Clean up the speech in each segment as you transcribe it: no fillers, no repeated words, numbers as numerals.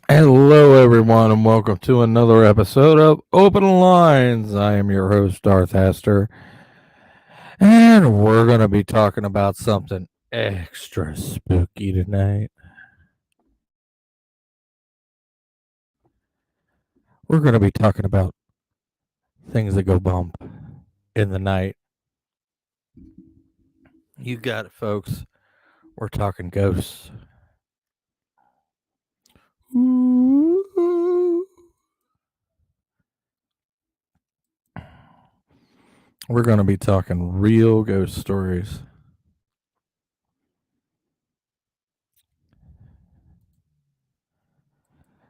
Hello, everyone, and welcome to another episode of Open Lines. I am your host, Darth Hester, and we're going to be talking about something extra spooky tonight. We're going to be talking about things that go bump in the night. You got it, folks. We're talking ghosts. Ooh. We're going to be talking real ghost stories.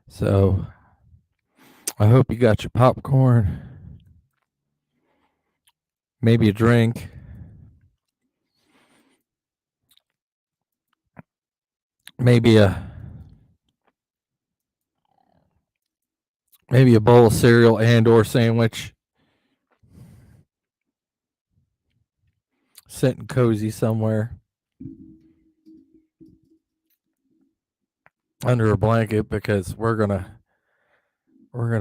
So, I hope you got your popcorn, maybe a drink, maybe a bowl of cereal and or sandwich, sitting cozy somewhere under a blanket, because we're gonna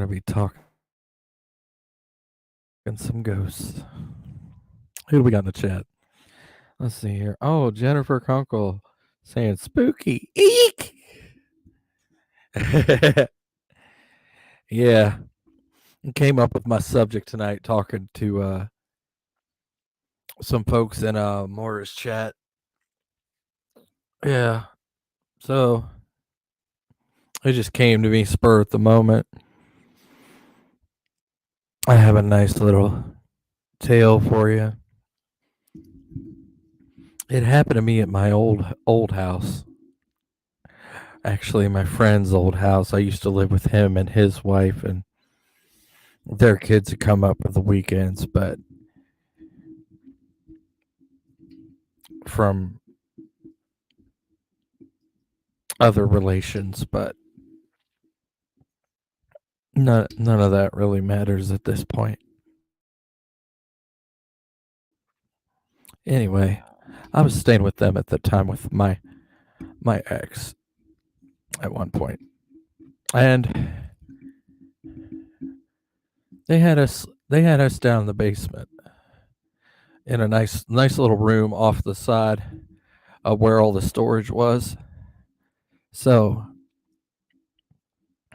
be talking some ghosts. Who do we got in the chat? Let's see here. Oh, Jennifer Kunkel saying spooky. Eek. Yeah, came up with my subject tonight talking to some folks in Morris chat. Yeah, so it just came to me spur at the moment. I have a nice little tale for you. It happened to me at my old house. Actually, my friend's old house. I used to live with him and his wife, and their kids would come up for the weekends, but from other relations, but none of that really matters at this point. Anyway, I was staying with them at the time with my ex at one point, and they had us down in the basement in a nice little room off the side of where all the storage was. So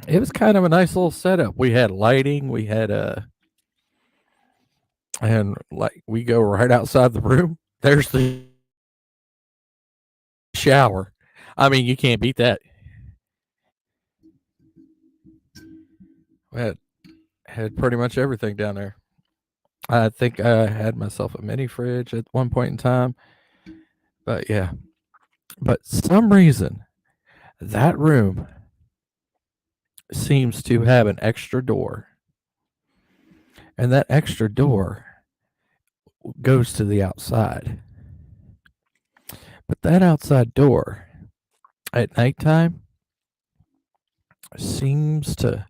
it was kind of a nice little setup. We had lighting, we had and like we go right outside the room. There's the shower. I mean, you can't beat that. We had pretty much everything down there. I think I had myself a mini fridge at one point in time. But yeah. But some reason that room seems to have an extra door. And that extra door goes to the outside. But that outside door at nighttime seems to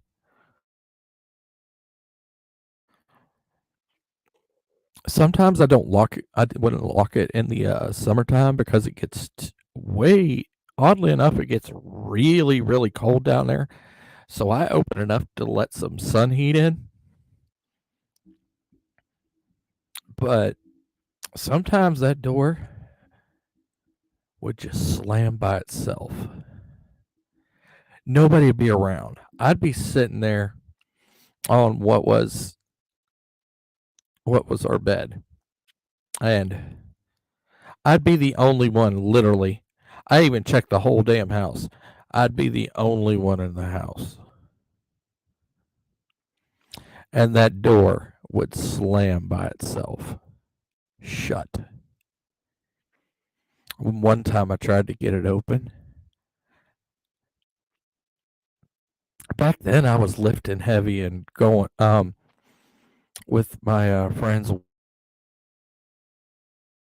sometimes I don't lock it. I wouldn't lock it in the summertime because it gets way, oddly enough, it gets really, really cold down there. So I open it up to let some sun heat in. But sometimes that door would just slam by itself. Nobody would be around. I'd be sitting there on what was our bed, and I'd be the only one, literally. I even checked the whole damn house. I'd be the only one in the house. And that door would slam by itself shut. One time I tried to get it open. back then I was lifting heavy and going with my friend's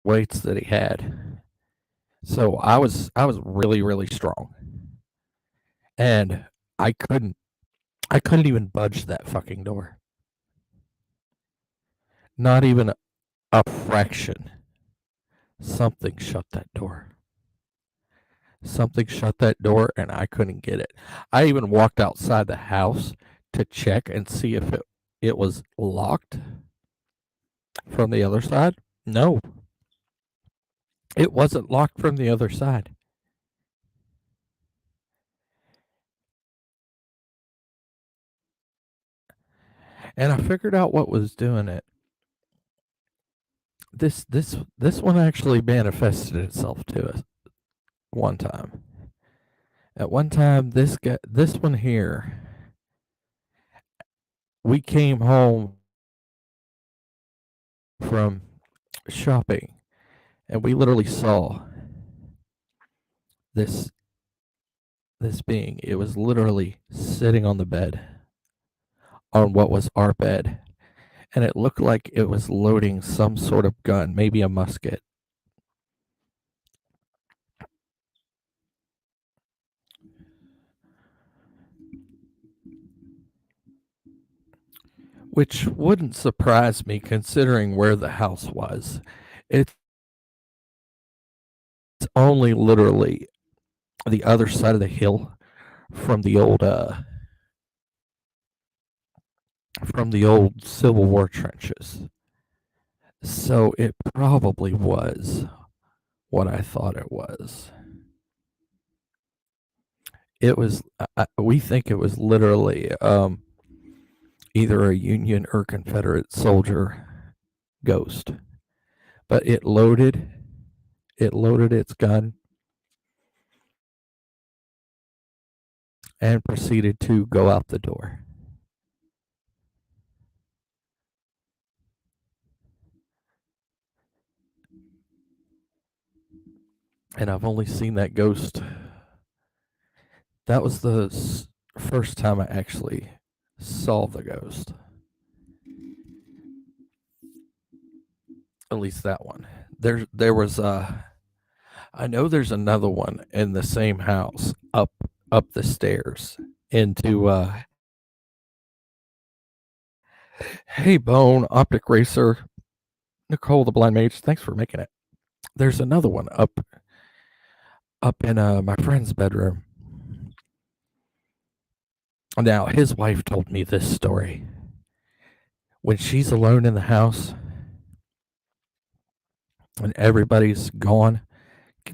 weights that he had. So I was really strong, and I couldn't I couldn't even budge that fucking door. Not even a fraction. Something shut that door. Something shut that door, and I couldn't get it. I even walked outside the house to check and see if it was locked from the other side. No, it wasn't locked from the other side. And I figured out what was doing it. This one actually manifested itself to us one time. At one time, this one here, we came home from shopping, and we literally saw this this being. It was literally sitting on the bed, on what was our bed, and it looked like it was loading some sort of gun, maybe a musket. Which wouldn't surprise me considering where the house was. It's only literally the other side of the hill from the old Civil War trenches. So it probably was what I thought it was. It was we think it was literally either a Union or Confederate soldier ghost. But it loaded its gun and proceeded to go out the door. And I've only seen that ghost. That was the first time I actually saw the ghost. At least that one. There was I know there's another one in the same house up the stairs into Hey Bone, Optic Racer, Nicole the Blind Mage, thanks for making it. There's another one up in my friend's bedroom. Now his wife told me this story. When she's alone in the house and everybody's gone,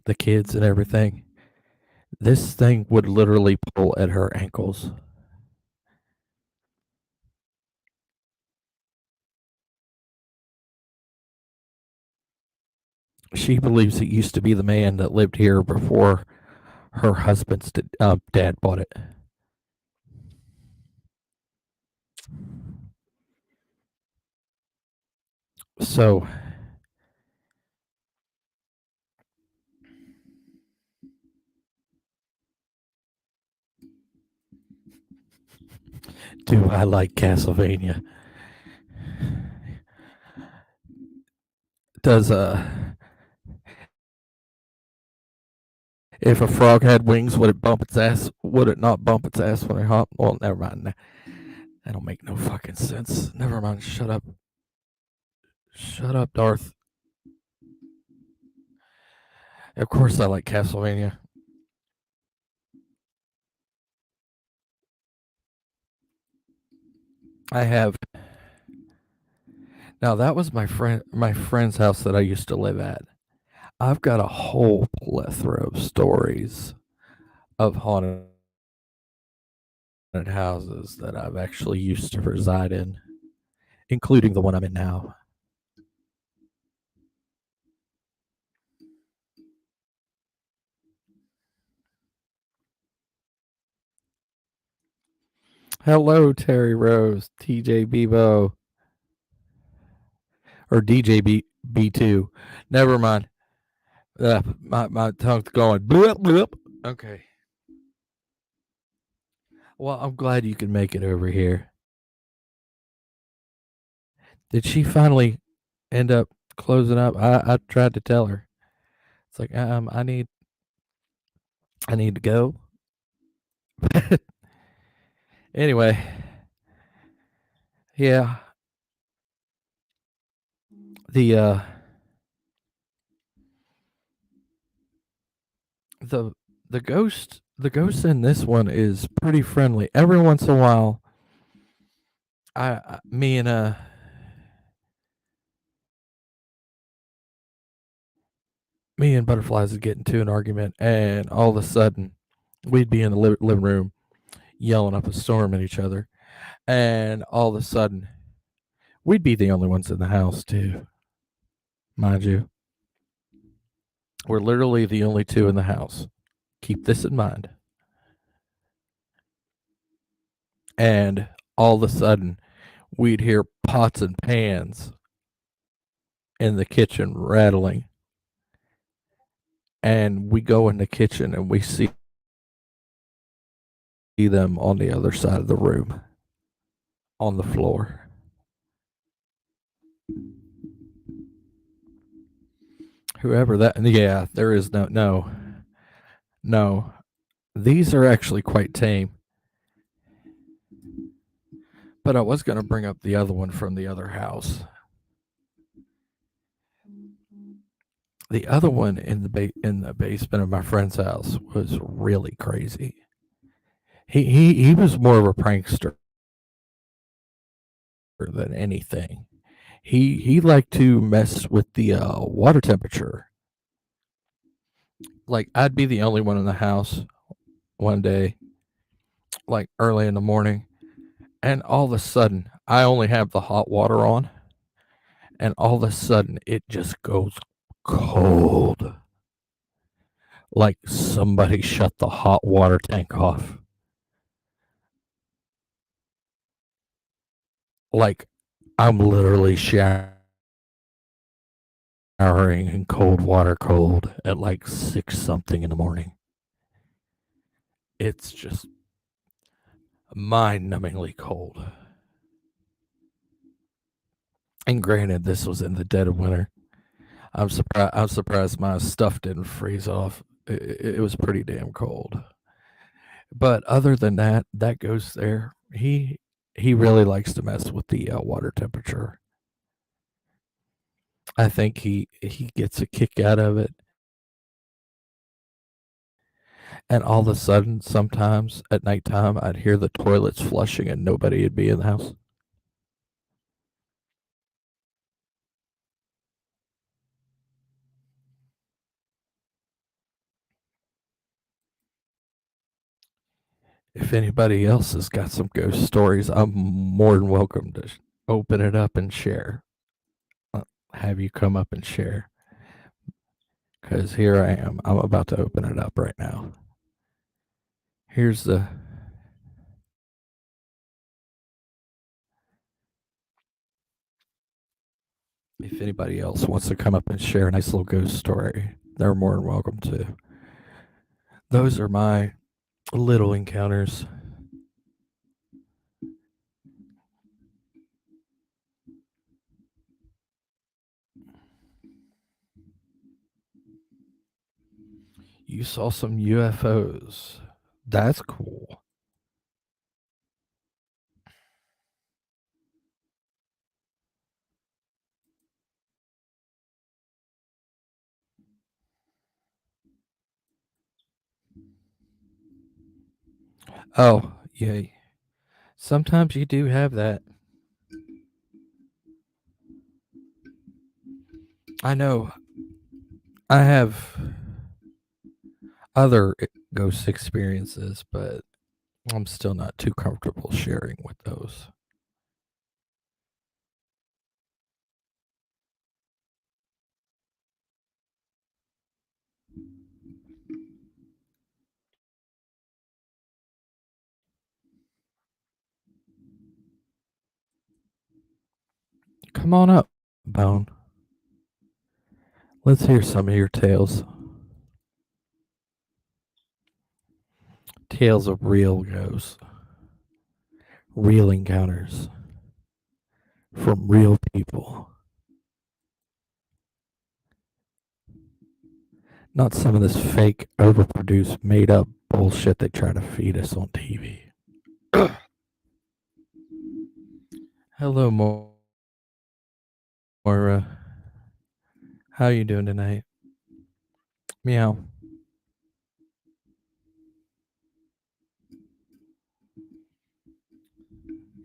the kids and everything, this thing would literally pull at her ankles. She believes it used to be the man that lived here before her husband's dad bought it. So, do I like Castlevania? Does if a frog had wings, would it bump its ass? Would it not bump its ass when it hopped? Well, never mind. That don't make no fucking sense. Never mind. Shut up. Shut up, Darth. Of course, I like Castlevania. I have. Now that was my friend's house that I used to live at. I've got a whole plethora of stories of haunted houses that I've actually used to reside in, including the one I'm in now. Hello, Terry Rose, TJ Bebo, or DJ B2. Never mind. My tongue's going blip blip. Okay. Well, I'm glad you could make it over here. Did she finally end up closing up? I tried to tell her. It's like, I need to go. Anyway, yeah, the the the ghost in this one is pretty friendly. Every once in a while, I me and butterflies would get into an argument, and all of a sudden, we'd be in the living room yelling up a storm at each other, and all of a sudden, we'd be the only ones in the house too, mind you. We're literally the only two in the house. Keep this in mind. And all of a sudden, we'd hear pots and pans in the kitchen rattling, and we go in the kitchen and we see them on the other side of the room on the floor. Whoever that, yeah, there is no. These are actually quite tame. But I was going to bring up the other one from the other house. The other one in the basement of my friend's house was really crazy. He was more of a prankster than anything. He liked to mess with the water temperature. Like I'd be the only one in the house one day, like early in the morning, and all of a sudden I only have the hot water on, and all of a sudden it just goes cold. Like somebody shut the hot water tank off. Like I'm literally showering in cold water cold at like 6 something in the morning. It's just mind-numbingly cold. And granted, this was in the dead of winter. I'm surprised my stuff didn't freeze off. It was pretty damn cold. But other than that, that goes there. He really likes to mess with the water temperature. I think he gets a kick out of it. And all of a sudden, sometimes at nighttime, I'd hear the toilets flushing and nobody would be in the house. If anybody else has got some ghost stories, I'm more than welcome to open it up and share. Uh, have you come up and share. Because here I am. I'm about to open it up right now. Here's the. If anybody else wants to come up and share a nice little ghost story, they're more than welcome to. Those are my little encounters. You saw some UFOs. That's cool. Oh, yeah. Sometimes you do have that. I know. I have other ghost experiences, but I'm still not too comfortable sharing with those. Come on up, Bone. Let's hear some of your tales. Tales of real ghosts. real encounters from real people, not some of this fake, overproduced, made up bullshit they try to feed us on TV. Hello, Moira. How you doing tonight? Meow.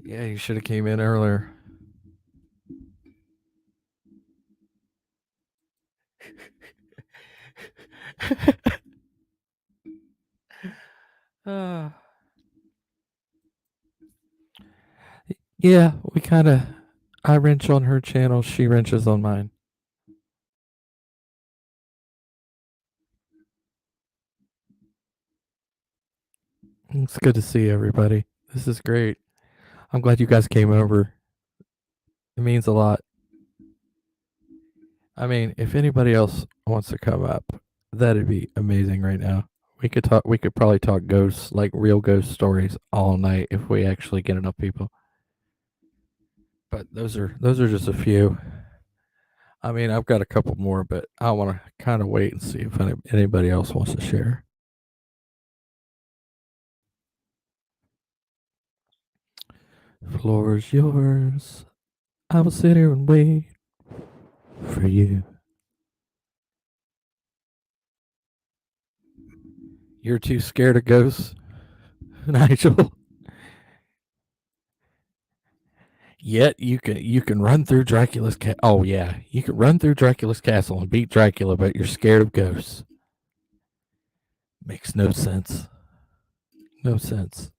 Yeah, you should have came in earlier. uh, yeah, we kind of. I wrench on her channel, she wrenches on mine. It's good to see everybody. This is great. I'm glad you guys came over. It means a lot. I mean, if anybody else wants to come up, that'd be amazing right now. We could talk. We could probably talk ghosts, like real ghost stories, all night if we actually get enough people. But those are just a few. I mean, I've got a couple more, but I want to kind of wait and see if anybody else wants to share. Floor's yours. I will sit here and wait for you. You're too scared of ghosts, Nigel. Yet you can run through Dracula's oh yeah, you can run through Dracula's castle and beat Dracula, but you're scared of ghosts. Makes no sense. No sense.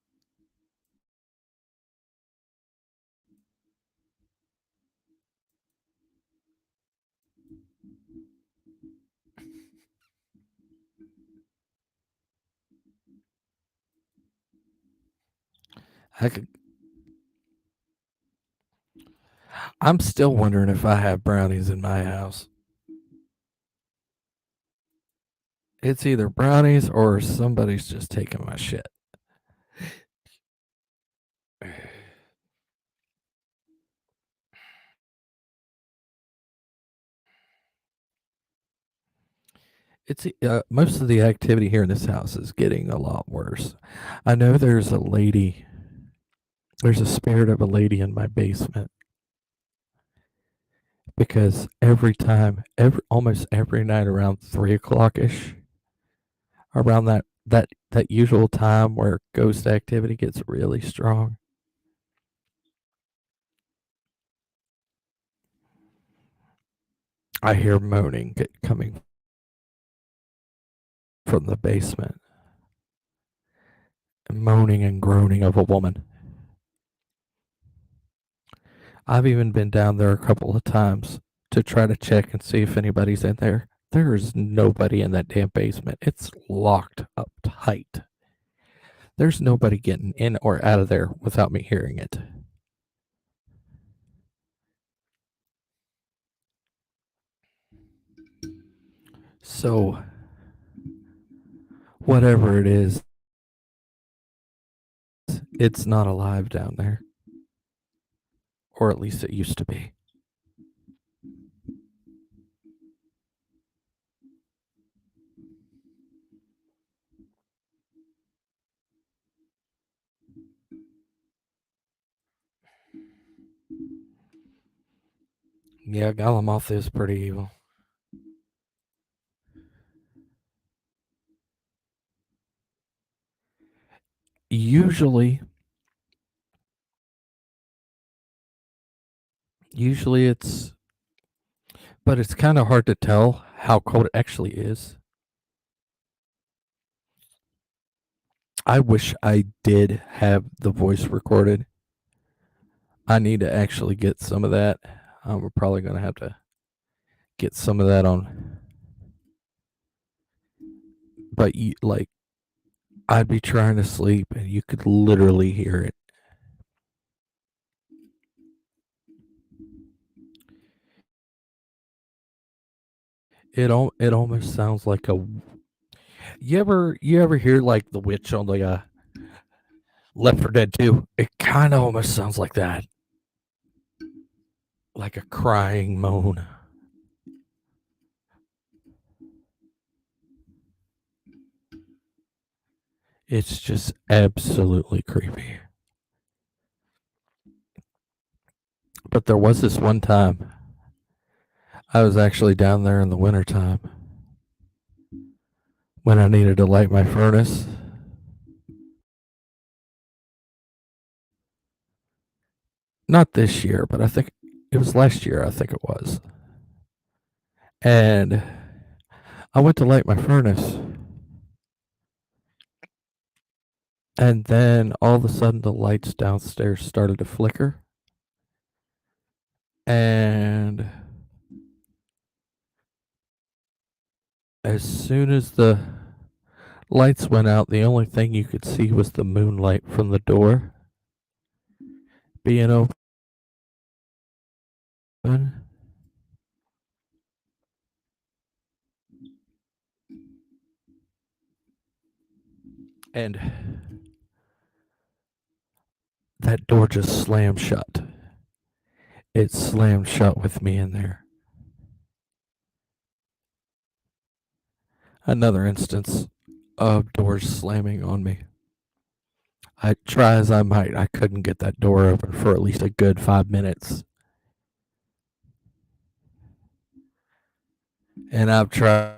I could, I'm still wondering if I have brownies in my house. It's either brownies or somebody's just taking my shit. It's most of the activity here in this house is getting a lot worse. I know there's a lady. There's a spirit of a lady in my basement because every time, almost every night around 3 o'clock ish, around that usual time where ghost activity gets really strong, I hear moaning coming from the basement, moaning and groaning of a woman. I've even been down there a couple of times to try to check and see if anybody's in there. There is nobody in that damn basement. It's locked up tight. There's nobody getting in or out of there without me hearing it. So, whatever it is, it's not alive down there. Or at least it used to be. Yeah, Galamoth is pretty evil. Usually, usually it's, but it's kind of hard to tell how cold it actually is. I wish I did have the voice recorded. I need to actually get some of that. We're probably going to have to get some of that on. But like, I'd be trying to sleep and you could literally hear it. It almost sounds like a. You ever hear like the witch on the Left 4 Dead 2, it kind of almost sounds like that, like a crying moan. It's just absolutely creepy. But there was this one time I was actually down there in the wintertime when I needed to light my furnace. Not this year, but I think it was last year, I think it was. And I went to light my furnace, and then all of a sudden the lights downstairs started to flicker. And as soon as the lights went out, the only thing you could see was the moonlight from the door being open. And that door just slammed shut. It slammed shut with me in there. Another instance of doors slamming on me. I try as I might, I couldn't get that door open for at least a good 5 minutes. And I've tried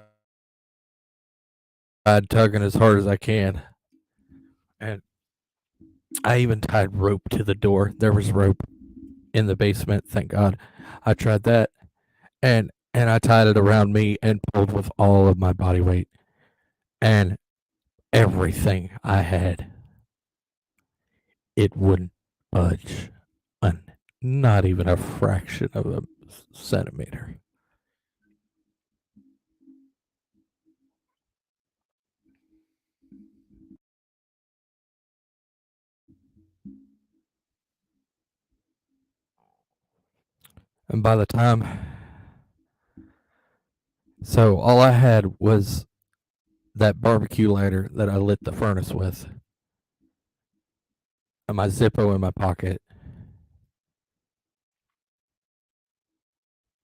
tugging as hard as I can. And I even tied rope to the door. There was rope in the basement, thank God. I tried that. And I tied it around me and pulled with all of my body weight. And everything I had, it wouldn't budge. Not even a fraction of a centimeter. And by the time, so all I had was that barbecue lighter that I lit the furnace with, and my Zippo in my pocket,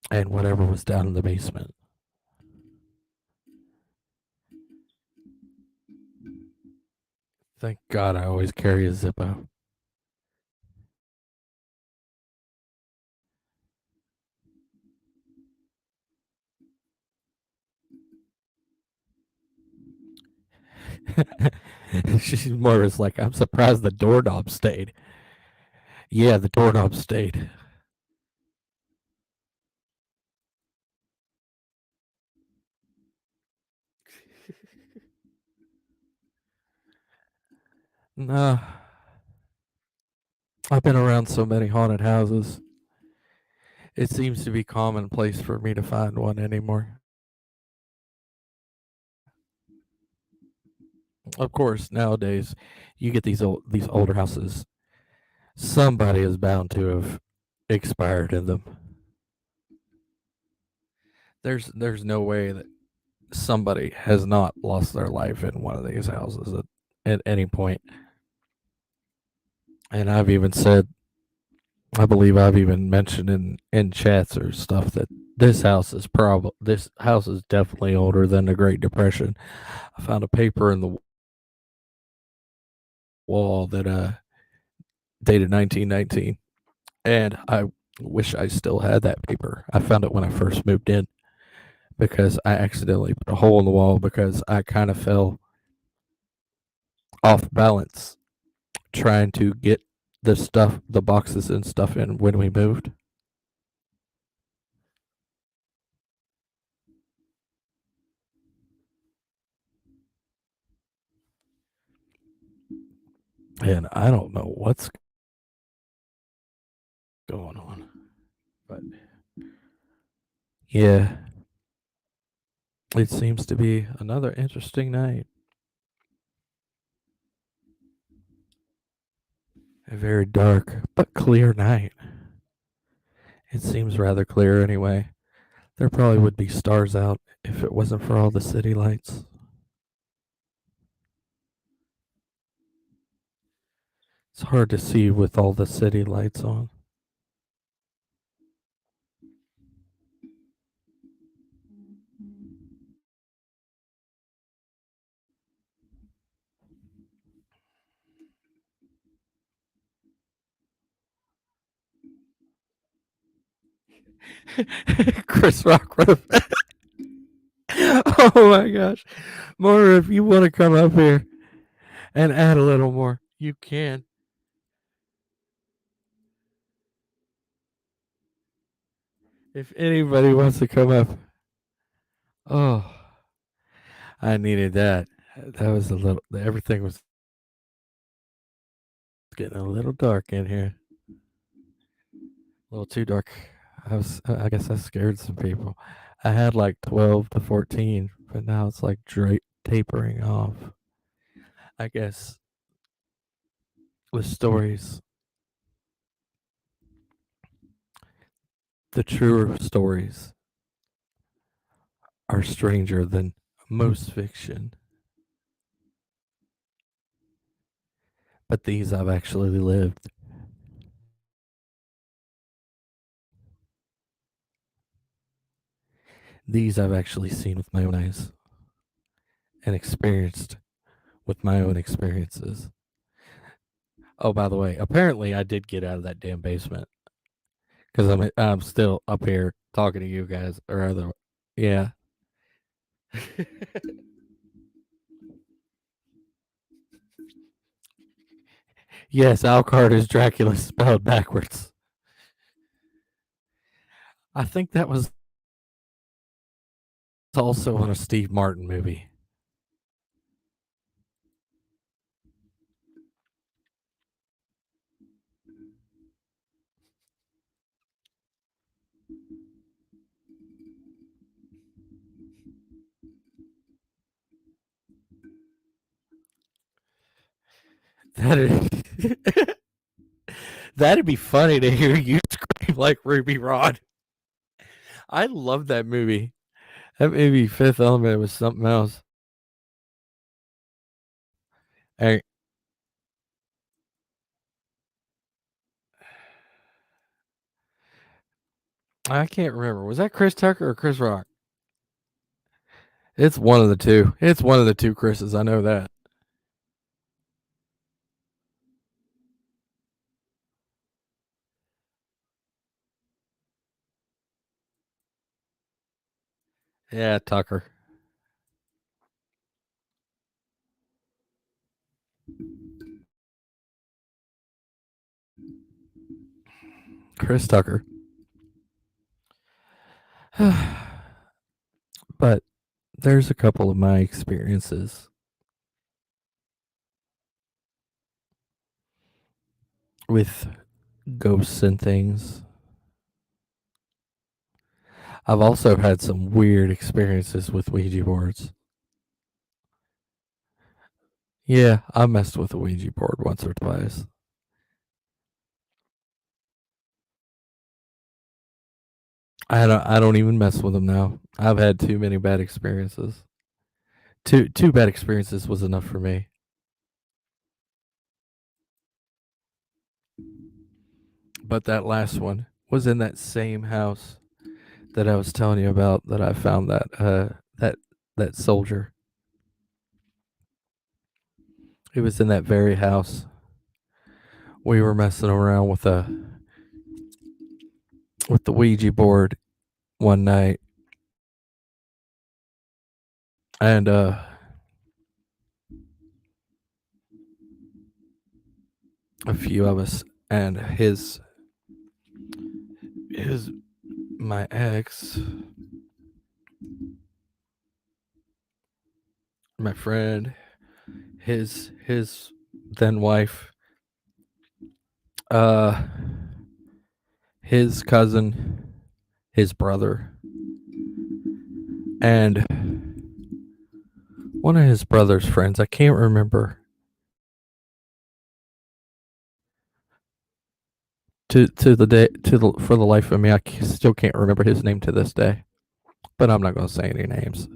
and whatever was down in the basement. Thank God I always carry a Zippo. She's more as like, I'm surprised the doorknob stayed. Yeah, the doorknob stayed. Nah, I've been around so many haunted houses. It seems to be commonplace for me to find one anymore. Of course, nowadays you get these older houses. Somebody is bound to have expired in them. There's no way that somebody has not lost their life in one of these houses at any point. And I've even said, I believe I've even mentioned in chats or stuff that this house is definitely older than the Great Depression. I found a paper in the wall that dated 1919, and I wish I still had that paper. I found it when I first moved in because I accidentally put a hole in the wall because I kind of fell off balance trying to get the boxes and stuff in when we moved. And I don't know what's going on. But yeah, it seems to be another interesting night. A very dark but clear night. It seems rather clear anyway. There probably would be stars out if it wasn't for all the city lights. It's hard to see with all the city lights on. Chris Rock wrote. Oh my gosh. More, if you want to come up here and add a little more, you can. If anybody wants to come up. Oh, I needed that. That was a little, everything was getting a little dark in here. A little too dark. I guess I scared some people. I had like 12 to 14, but now it's like tapering off. I guess the stories, the truer stories, are stranger than most fiction. But these I've actually lived. These I've actually seen with my own eyes and experienced with my own experiences. Oh, by the way, apparently I did get out of that damn basement because I'm still up here talking to you guys or other. Yeah. Yes, Alcard is Dracula spelled backwards. I think that was also on a Steve Martin movie. That'd that'd be funny to hear you scream like Ruby Rod. I love that movie. That movie Fifth Element was something else. I I can't remember. Was that Chris Tucker or Chris Rock? It's one of the two. It's one of the two Chris's. I know that. Yeah, Tucker. Chris Tucker. But there's a couple of my experiences with ghosts and things. I've also had some weird experiences with Ouija boards. Yeah, I messed with a Ouija board once or twice. I don't even mess with them now. I've had too many bad experiences. Two bad experiences was enough for me. But that last one was in that same house that I was telling you about that I found that soldier. It was in that very house. We were messing around with the Ouija board one night, and a few of us, and his my ex, my friend, his then wife, uh, his cousin, his brother, and one of his brother's friends. I can't remember to the day to the for the life of me. Still can't remember his name to this day. But I'm not going to say any names.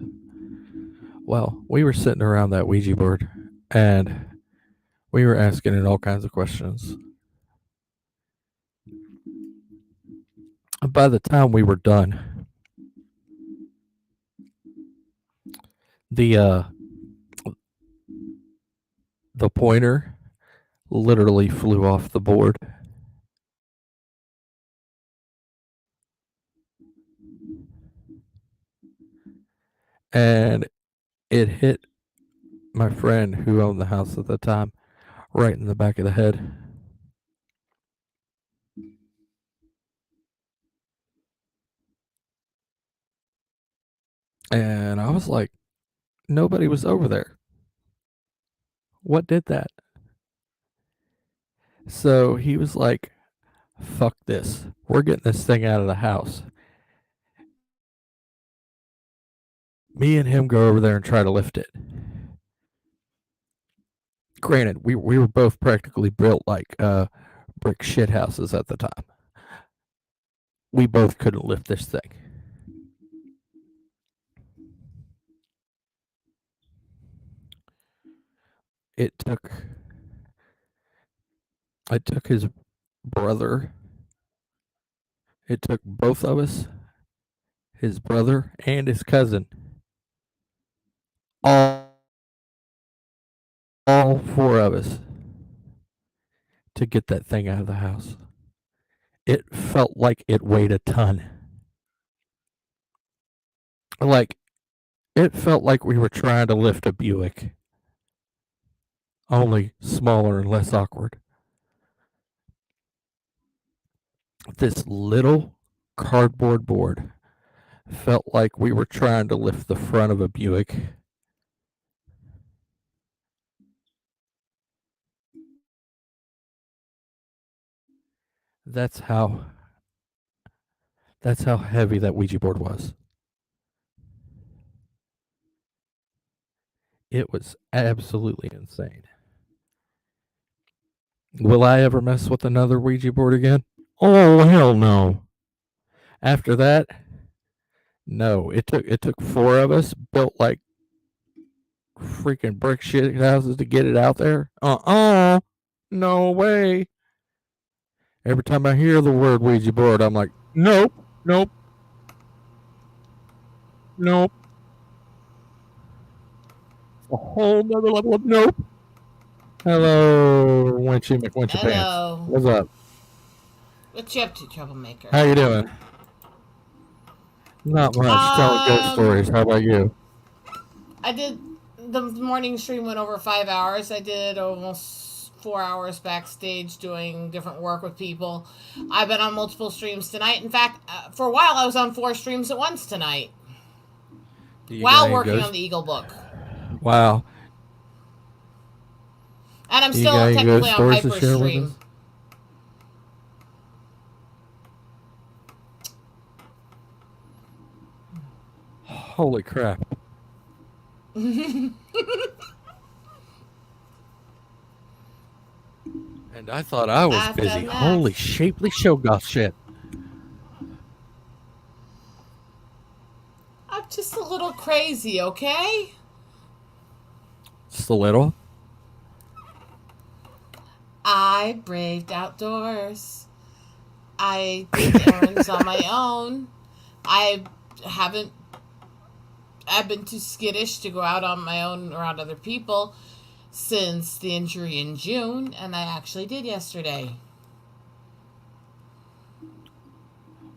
Well, we were sitting around that Ouija board, and We were asking it all kinds of questions. By the time we were done, the uh, the pointer literally flew off the board, and it hit my friend who owned the house at the time right in the back of the head. And I was like, nobody was over there. What did that? So he was like, fuck this. We're getting this thing out of the house. Me and him go over there and try to lift it. Granted, we were both practically built like brick shit houses at the time. We both couldn't lift this thing. It took his brother. It took both of us, his brother and his cousin, all four of us, to get that thing out of the house. It felt like it weighed a ton. Like, it felt like we were trying to lift a Buick, only smaller and less awkward. This little cardboard board felt like we were trying to lift the front of a Buick. That's how heavy that Ouija board was. It was absolutely insane. Will I ever mess with another Ouija board again? Oh hell no. After that, no. It took four of us, built like freaking brick shit houses to get it out there. No way. Every time I hear the word Ouija board, I'm like, nope, nope, nope. A whole nother level of nope. Hello, Winchy McWinchy Pants. Hello. What's up? What you up to, troublemaker? How you doing? Not much. Telling ghost stories. How about you? I did the morning stream went over 5 hours. I did almost 4 hours backstage doing different work with people. I've been on multiple streams tonight. In fact, for a while I was on 4 streams at once tonight while working on the Eagle book. Wow. And I'm still technically on Hyperstream. Holy crap. And I thought I was busy. Holy shapely showgoth shit. I'm just a little crazy, okay? Just a little? I braved outdoors. I did errands on my own. I've been too skittish to go out on my own around other people since the injury in June, and I actually did yesterday.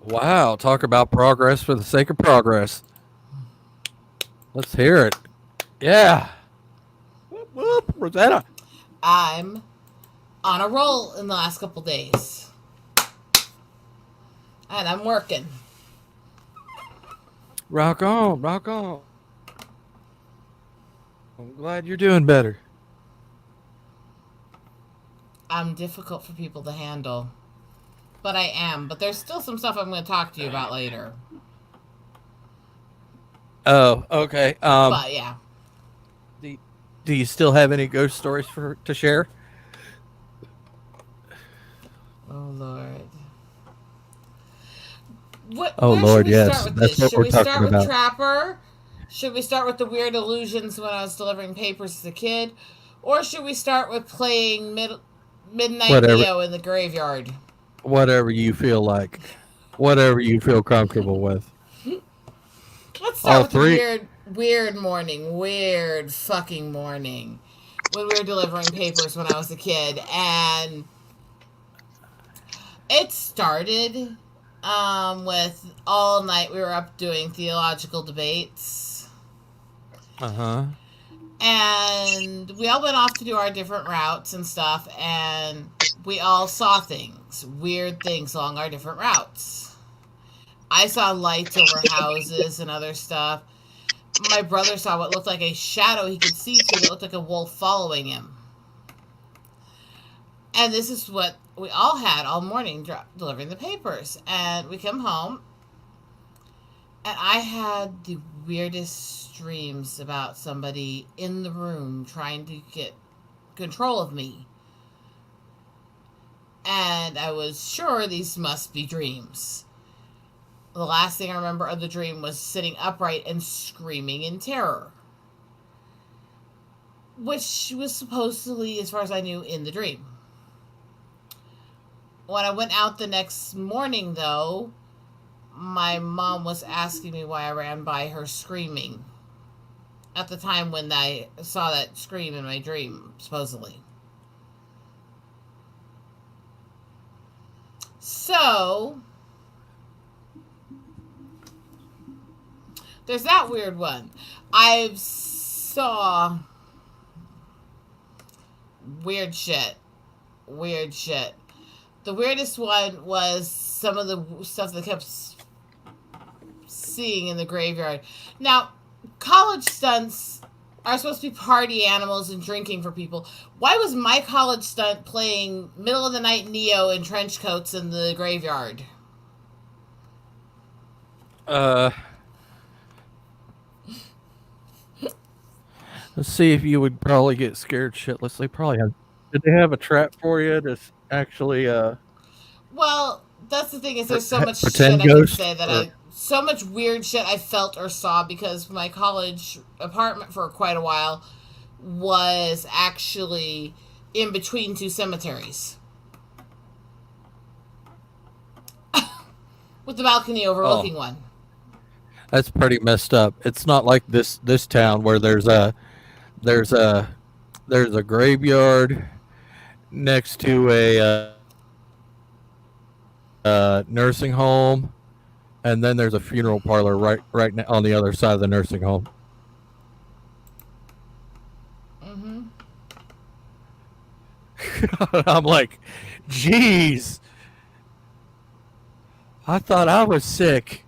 Wow, talk about progress for the sake of progress. Let's hear it. Yeah. Whoop, whoop, Rosetta. I'm on a roll in the last couple days. And I'm working. Rock on, rock on. I'm glad you're doing better. I'm difficult for people to handle. But I am. But there's still some stuff I'm going to talk to you about later. Oh, okay. But yeah. Do you still have any ghost stories to share? Oh, Lord. Lord, yes. That's what we're talking about. Should we start with Trapper? Should we start with the weird illusions when I was delivering papers as a kid? Or should we start with playing Midnight Whatever, Neo in the graveyard? whatever you feel like, whatever you feel comfortable with. Let's start All with the three. weird morning. Weird fucking morning. When we were delivering papers when I was a kid. And it started with all night we were up doing theological debates. Uh huh. And we all went off to do our different routes and stuff. And we all saw things, weird things along our different routes. I saw lights over houses and other stuff. My brother saw what looked like a shadow he could see through that looked like a wolf following him. And this is what we all had all morning delivering the papers. And we come home, and I had the weirdest dreams about somebody in the room trying to get control of me. And I was sure these must be dreams. The last thing I remember of the dream was sitting upright and screaming in terror, which was supposedly, as far as I knew, in the dream. When I went out the next morning, though, my mom was asking me why I ran by her screaming at the time when I saw that scream in my dream, supposedly. So, there's that weird one. I've saw weird shit. Weird shit. The weirdest one was some of the stuff that kept seeing in the graveyard. Now, college stunts are supposed to be party animals and drinking for people. Why was my college stunt playing middle of the night Neo in trench coats in the graveyard? Uh, let's see if you would probably get scared shitless. They probably have. Did they have a trap for you to actually Well, that's the thing is there's so much shit pretend I can ghost say that or? I so much weird shit I felt or saw because my college apartment for quite a while was actually in between two cemeteries with the balcony Oh, overlooking one. that's pretty messed up. It's not like this town where there's a there's a graveyard next to a nursing home, and then there's a funeral parlor on the other side of the nursing home. Mm-hmm. I'm like, jeez, I thought I was sick.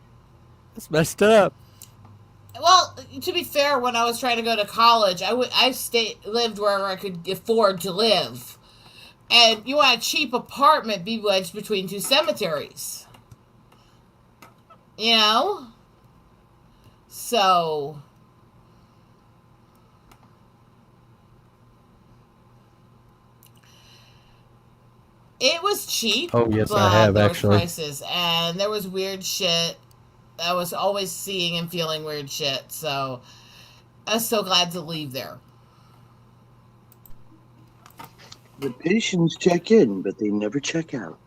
That's messed up. Well, to be fair, when I was trying to go to college, I lived wherever I could afford to live, and you want a cheap apartment be wedged between two cemeteries, you know. So it was cheap, Oh yes, I but have there was actually. prices, and there was weird shit. I was always seeing and feeling weird shit. So I was so glad to leave there. The patients check in, but they never check out.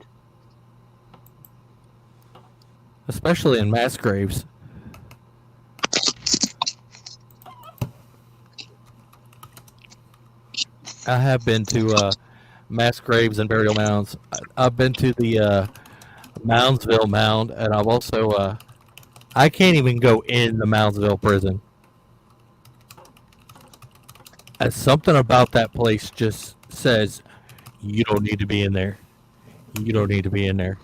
Especially in mass graves. I have been to mass graves and burial mounds. I've been to the Moundsville Mound, and I've also I can't even go in the Moundsville prison. And something about that place just says you don't need to be in there. You don't need to be in there.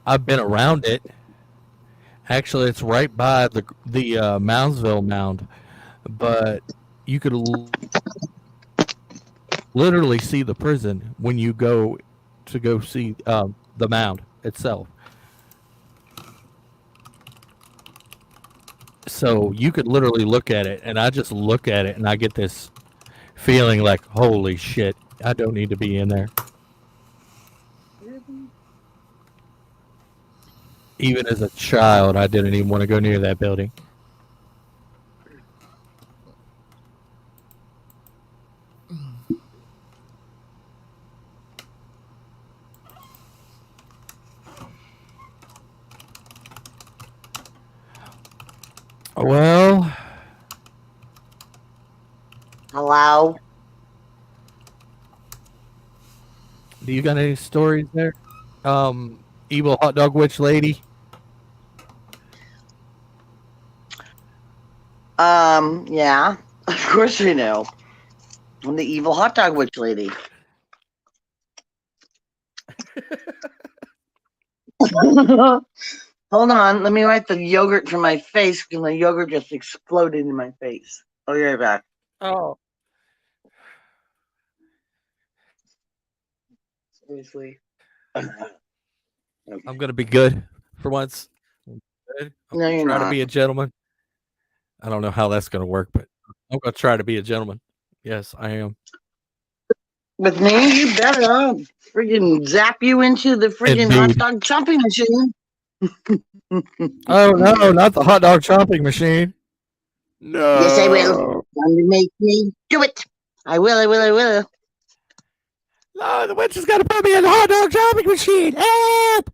I've been around it. Actually, it's right by the Moundsville Mound, but you could literally see the prison when you go to go see the mound itself. So you could literally look at it, and I just look at it, and I get this feeling like, holy shit, I don't need to be in there. Really? Even as a child, I didn't even want to go near that building. Well, Hello? do you got any stories there? Evil hot dog witch lady. Yeah. Of course I know. I'm the evil hot dog witch lady. Hold on, let me wipe the yogurt from my face because my yogurt just exploded in my face. I'll be right back. Oh, Seriously. Okay. I'm gonna be good for once. I'm good. I'm No, gonna you're try to not. be a gentleman. I don't know how that's gonna work, but I'm gonna try to be a gentleman. Yes, I am. With me, you better friggin' zap you into the friggin' hot Indeed. dog chopping machine. Oh no, not the hot dog chopping machine. Yes, I will. No. Time to make me do it. I will, I will, I will. No, the witch has got to put me in the hot dog chopping machine. Help!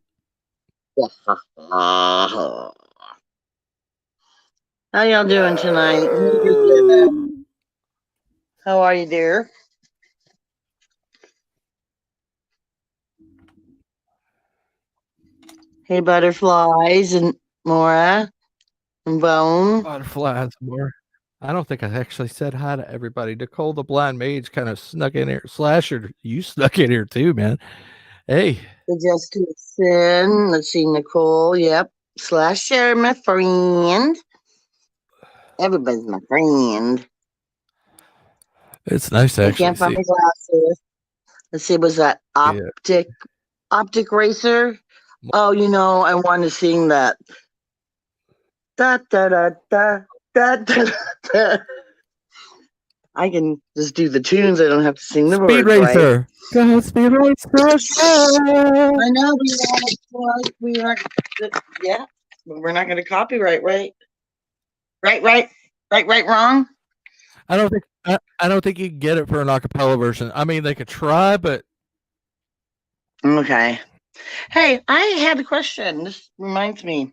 How y'all doing tonight? No. How are you, dear? Hey, butterflies and Mora and Bone. Butterflies more. I don't think I actually said hi to everybody. Nicole the blind mage kind of snuck in here. Slasher, you snuck in here too, man. Hey, Just listen. Let's see, Nicole. Yep. Slasher, my friend. Everybody's my friend. it's nice to I actually can't find see. my glasses. Let's see, was that Yeah. optic racer? Oh, I want to sing that. Da da da da da da da. I can just do the tunes. I don't have to sing the Speed words, right? Racer. Go Speed Racer. Go. I know we are, yeah, but we're not going to copyright, right? Right, right, right, right, wrong. I don't think you can get it for an acapella version. I mean, they could try, but Okay. Hey, I had a question. This reminds me.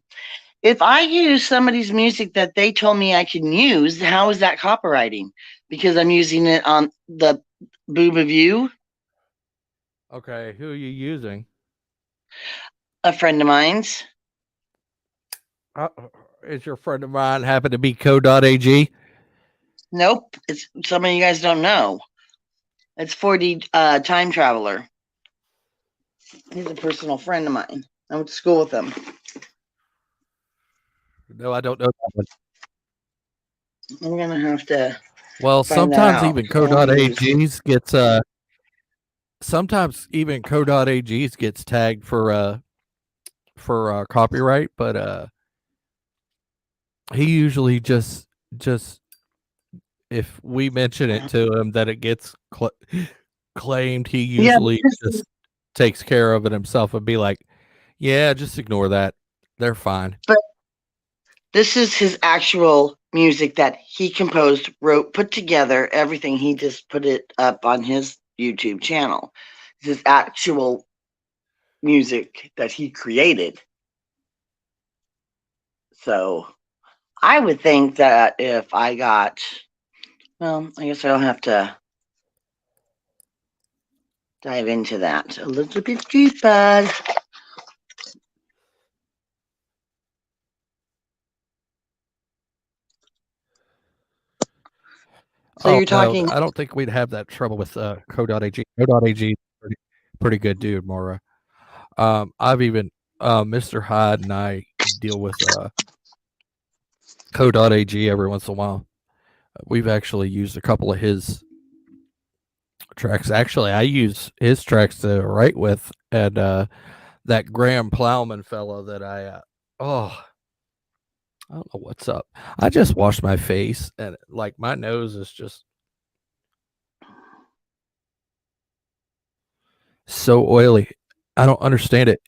If I use somebody's music that they told me I can use, how is that copywriting? Because I'm using it on the Boob of You, okay, who are you using? a friend of mine's. Uh, is your friend of mine happen to be co.ag? Nope, it's somebody you guys don't know. It's 4D Time Traveler. He's a personal friend of mine. I went to school with him. No, I don't know that one. I'm gonna have to Well, find that sometimes out. even 'Cause I want to use. co.ag's gets sometimes even co.ag's gets tagged for copyright, but he usually just if we mention it to him that it gets claimed, he Yeah, usually just takes care of it himself and be like, "Yeah, just ignore that. They're fine." but this is his actual music that he composed, wrote, put together. Everything he just put it up on his YouTube channel. It's his actual music that he created. So I would think that if I got, well, I guess I'll have to dive into that a little bit deeper. So Oh you're no, talking, I don't think we'd have that trouble with co.ag. Co.ag is pretty good dude, Mora. I've even Mr. Hyde and I deal with co.ag every once in a while. We've actually used a couple of his tracks. Actually, I use his tracks to write with, and that Graham Plowman fellow that oh, I don't know what's up. I just washed my face, and like my nose is just so oily. I don't understand it.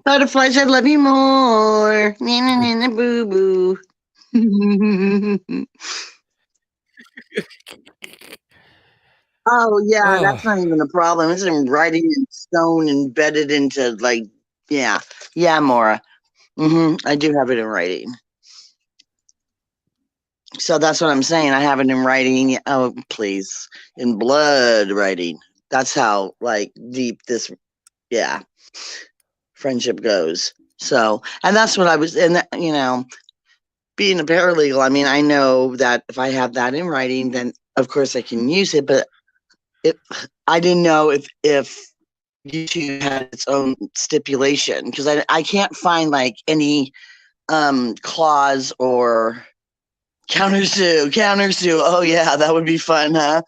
Butterflies, I love you more. Nina, nina, boo, boo. Oh yeah, Oh, that's not even a problem. It's in writing in stone, embedded into like, yeah, yeah, Maura. I do have it in writing. So that's what I'm saying. I have it in writing. Oh, please, in blood writing. That's how like deep this, yeah, friendship goes. So, and that's what I was, and being a paralegal. I mean, I know that if I have that in writing, then of course I can use it. But it, I didn't know if YouTube had its own stipulation because I can't find like any clause or counter sue. Oh yeah, that would be fun, huh?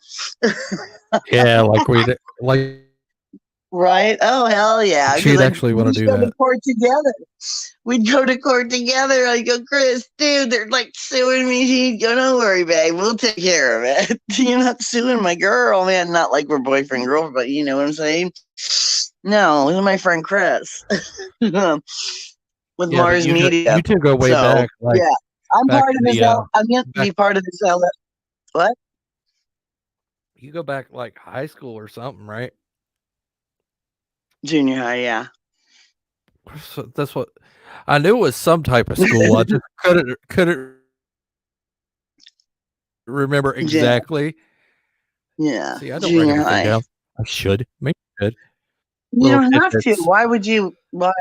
yeah, like Right? Oh hell yeah! Because she'd like actually we want to just do go to that. court together. We'd go to court together. I go, Chris, dude, they're like suing me. He'd go, don't worry, babe, we'll take care of it. You're not suing my girl, man. Not like we're boyfriend girl, but you know what I'm saying? No, this is my friend Chris with Yeah, but Mars Media. you two go way So back, like yeah, I'm back part in of this. the I'm meant to back. be part of this. What? You go back like high school or something, right? Junior high, yeah. So that's what I knew it was some type of school. I just couldn't remember yeah, exactly. yeah, See, I don't write junior everything high. down. I should. Maybe I should. You Little don't have to. tidbits. Why would you? Why?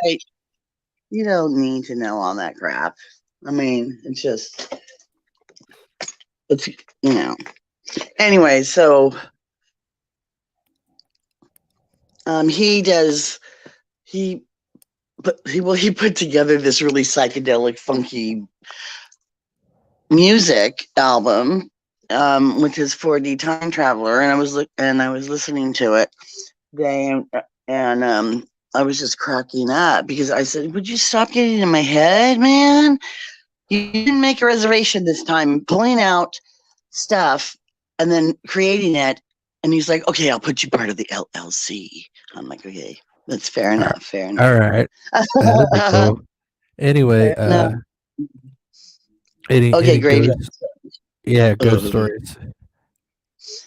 You don't need to know all that crap. I mean, it's, you know. Anyway, so he does, he put together this really psychedelic, funky music album with his 4D time traveler, and I was listening to it today, and I was just cracking up because I said, "Would you stop getting in my head, man? You didn't make a reservation this time, pulling out stuff and then creating it." And he's like, "Okay, I'll put you part of the LLC." I'm like, "Okay, that's fair All enough. Fair all enough." right, that'd be cool. Anyway, Fair enough. Okay, any graveyard. ghost? Yeah, ghost Ugh. stories.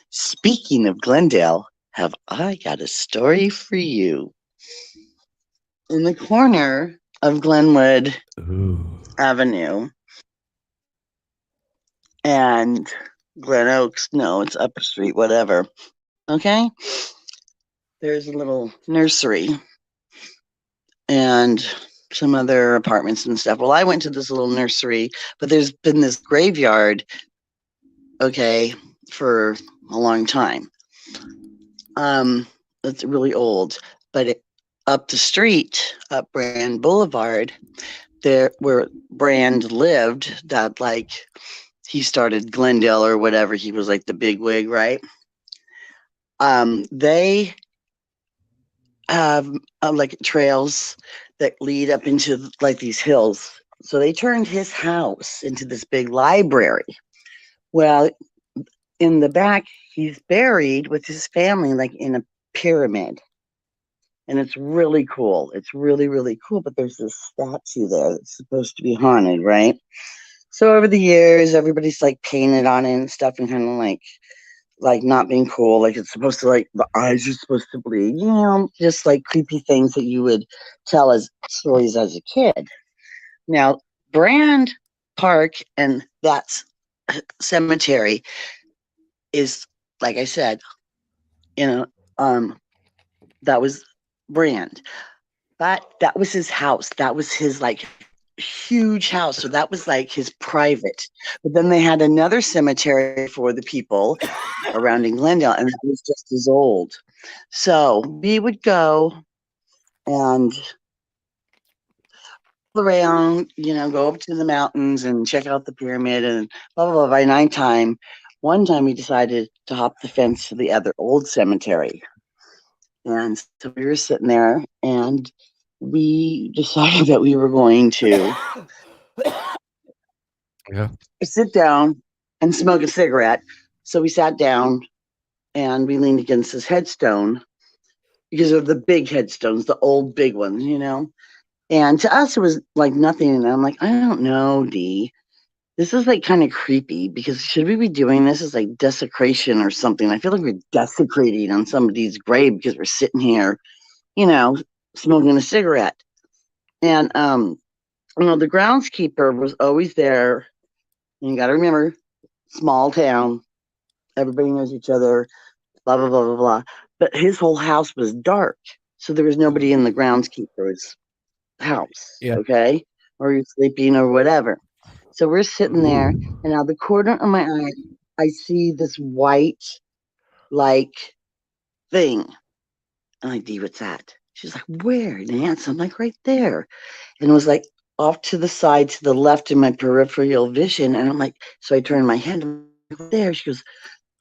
Speaking of Glendale, have I got a story for you? In the corner of Glenwood Ooh. Avenue and Glen Oaks, no, it's up the street, whatever. Okay, there's a little nursery and some other apartments and stuff. Well, I went to this little nursery, but there's been this graveyard, okay, for a long time. It's really old, but up the street, up Brand Boulevard, there where Brand lived, that like he started Glendale or whatever. He was like the big wig, right? They have like trails that lead up into like these hills. So they turned his house into this big library. Well, in the back, he's buried with his family, like in a pyramid. And it's really cool. It's really, really cool. But there's this statue there that's supposed to be haunted, right? So over the years, everybody's like painted on it and stuff and kind of like not being cool. Like it's supposed to like the eyes are supposed to bleed, just like creepy things that you would tell as stories as a kid. Now, Brand Park and that cemetery is, like I said, you know, um, that was Brand. But that was his house. That was his like huge house. So that was like his private. But then they had another cemetery for the people around in Glendale, and that was just as old. So we would go and around, go up to the mountains and check out the pyramid and blah blah blah. By nighttime, one time we decided to hop the fence to the other old cemetery. And so we were sitting there and we decided that we were going to Yeah. sit down and smoke a cigarette. So we sat down and we leaned against this headstone because of the big headstones, the old big ones. And to us, it was like nothing. And I'm like, I don't know, Dee. This is like kind of creepy because should we be doing this as like desecration or something? I feel like we're desecrating on somebody's grave because we're sitting here, smoking a cigarette. And the groundskeeper was always there. And you got to remember, small town, everybody knows each other, blah blah blah blah blah. But his whole house was dark, so there was nobody in the groundskeeper's house. Yeah. Okay, or you're sleeping or whatever. So we're sitting there, and out of the corner of my eye, I see this white, like, thing. I'm like, Dee, what's that? She's like, where, Nance? I'm like, right there. And it was like off to the side, to the left in my peripheral vision. And I'm like, so I turned my head, I'm like, there. She goes,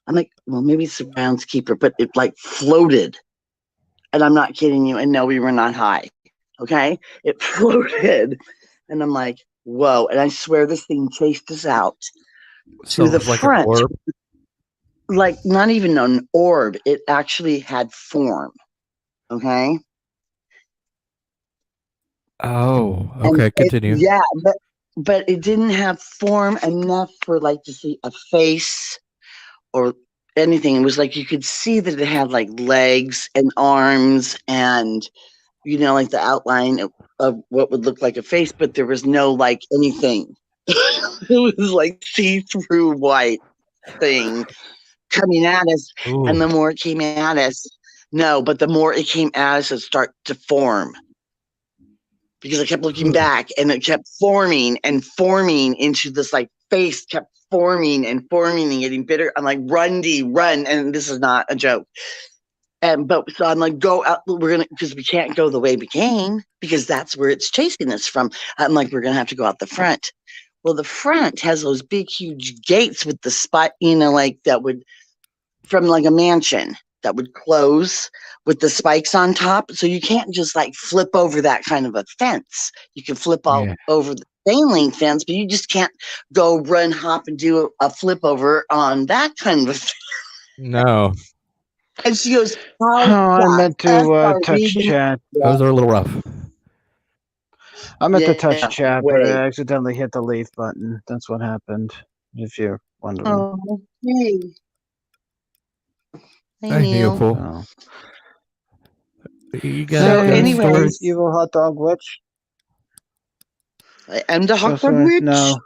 I'm like, well, maybe it's the groundskeeper, but it like floated. And I'm not kidding you. And no, we were not high. Okay. It floated. And I'm like, whoa. And I swear this thing chased us out So to it the was like an front. orb. Like not even an orb. It actually had form. Okay. Oh, And okay. Continue. yeah, but it didn't have form enough for like to see a face or anything. It was like you could see that it had like legs and arms and like the outline of what would look like a face, but there was no like anything. It was like see-through white thing coming at us. And Ooh. the more it came at us, no, but the more it came at us, it started to form. Because I kept looking back and it kept forming and forming into this like face kept forming and forming and getting bitter. I'm like, run, Dee, run. And this is not a joke. But so I'm like, go out. Because we can't go the way we came because that's where it's chasing us from. I'm like, we're going to have to go out the front. Well, the front has those big, huge gates with the spot, like that would, from like a mansion that would close with the spikes on top. So you can't just like flip over that kind of a fence. You can flip all Yeah. over the chain link fence, but you just can't go run, hop, and do a flip over on that kind of a thing. No, And she goes, how Oh, I meant fast to are touch we? chat. those are a little rough. I meant to touch Yeah, chat, but way. I accidentally hit the leave button. That's what happened, if you're wondering. Oh, hey. Hey, Hey, Neil. Neopol. So, You got So, any ghost stories? anyways, evil hot dog witch. I am the hot Ghost dog story? witch. No,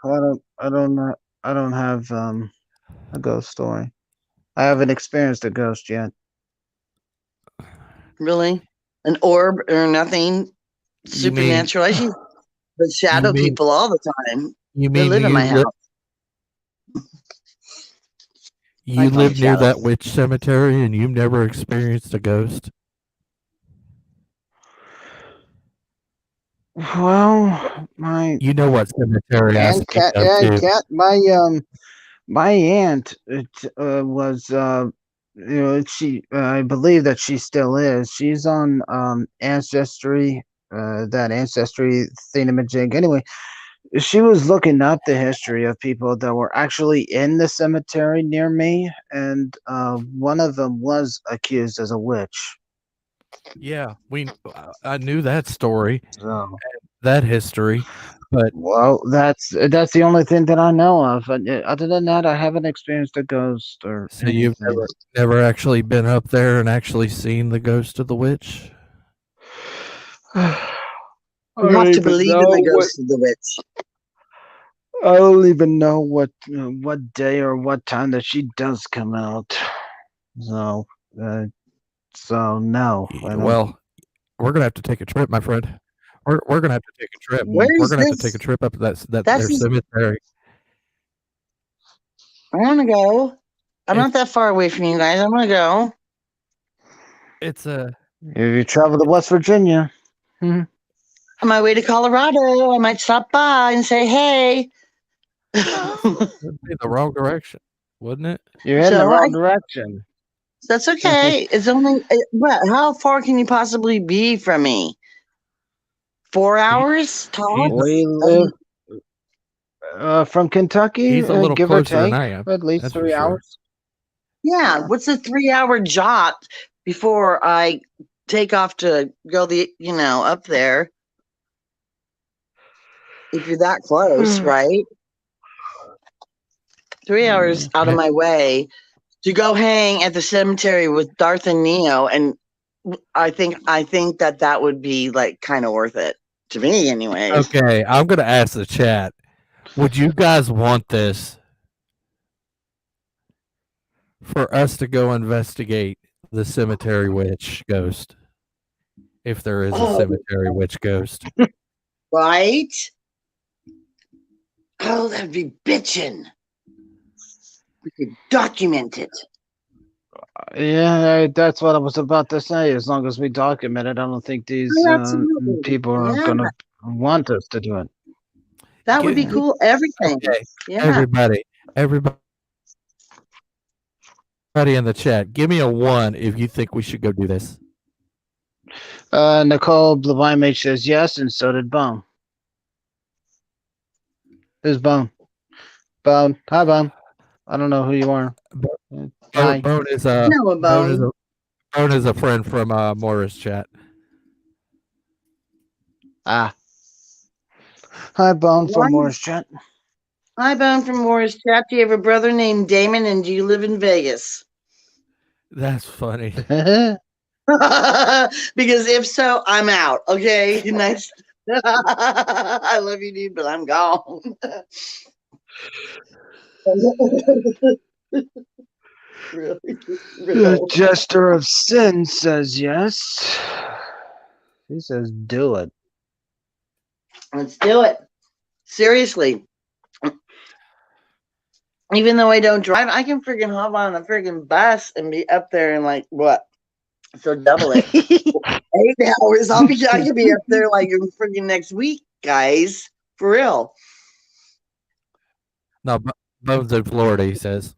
I don't have a ghost story. I haven't experienced a ghost yet. Really? An orb or nothing You mean supernatural? I see the shadow mean people all the time. you They mean live in my house. you call live them near that shadows. witch cemetery and you've never experienced a ghost? Well, my You know what cemetery I aunt, speak of too. my aunt was she I believe that she still is. She's on ancestry, that ancestry thingamajig. Anyway, she was looking up the history of people that were actually in the cemetery near me, and one of them was accused as a witch. Yeah, I knew that story, So, that history, but well, that's the only thing that I know of. Other than that, I haven't experienced a ghost or so you've anything. never actually been up there and actually seen the ghost of the witch? I You don't have to even believe in the know what. ghost of the witch. I don't even know what day or what time that she does come out. So, uh, so no. I don't. Well, we're gonna have to take a trip, my friend. We're gonna have to take a trip. Where We're is gonna have to take a this? trip up to that That's their cemetery. I want to go. I'm It's not that far away from you guys. I want to go. it's a If you travel to West Virginia, On my way to Colorado, I might stop by and say, hey. it'd be the wrong direction, wouldn't it? you're heading the So wrong direction. that's okay. It's only, what? How far can you possibly be from me? 4 He, hours he's We tops? live from Kentucky, he's a little give or closer than take, I am. at least That's for 3 sure. hours. Yeah. What's a 3 hour jaunt before I take off to go up there? if you're that close, right? 3 hours out of Yeah. my way to go hang at the cemetery with Darth and Neo, and I think that would be like kind of worth it to me, anyways. Okay, I'm gonna ask the chat. Would you guys want this for us to go investigate the cemetery witch ghost? If there is a Oh, cemetery witch ghost. right? Oh, that'd be bitchin'. We could document it. Yeah, that's what I was about to say. As long as we document it, I don't think these Oh, absolutely. people are Yeah, gonna want us to do it. that would be Gi- cool. Everything. Okay, Yeah. everybody in the chat, give me a 1 if you think we should go do this. Nicole Blevimage says yes, and so did Bone. Who's Bone? Bone. Hi, Bone. I don't know who you are. Hi. Bone is Noah Bone. Bone is a friend from Morris chat. Ah. Hi, Bone Why? from Morris Chat. Hi, Bone from Morris Chat. Do you have a brother named Damon, and do you live in Vegas? That's funny. Because if so, I'm out. Okay, nice. I love you, dude, but I'm gone. Really, The Jester of Sin says yes. He says do it. Let's do it. Seriously. Even though I don't drive, I can freaking hop on a freaking bus and be up there in like what? So double it. 8 hours. I could be up there like freaking next week, guys. For real. No, Bone's in Florida, he says.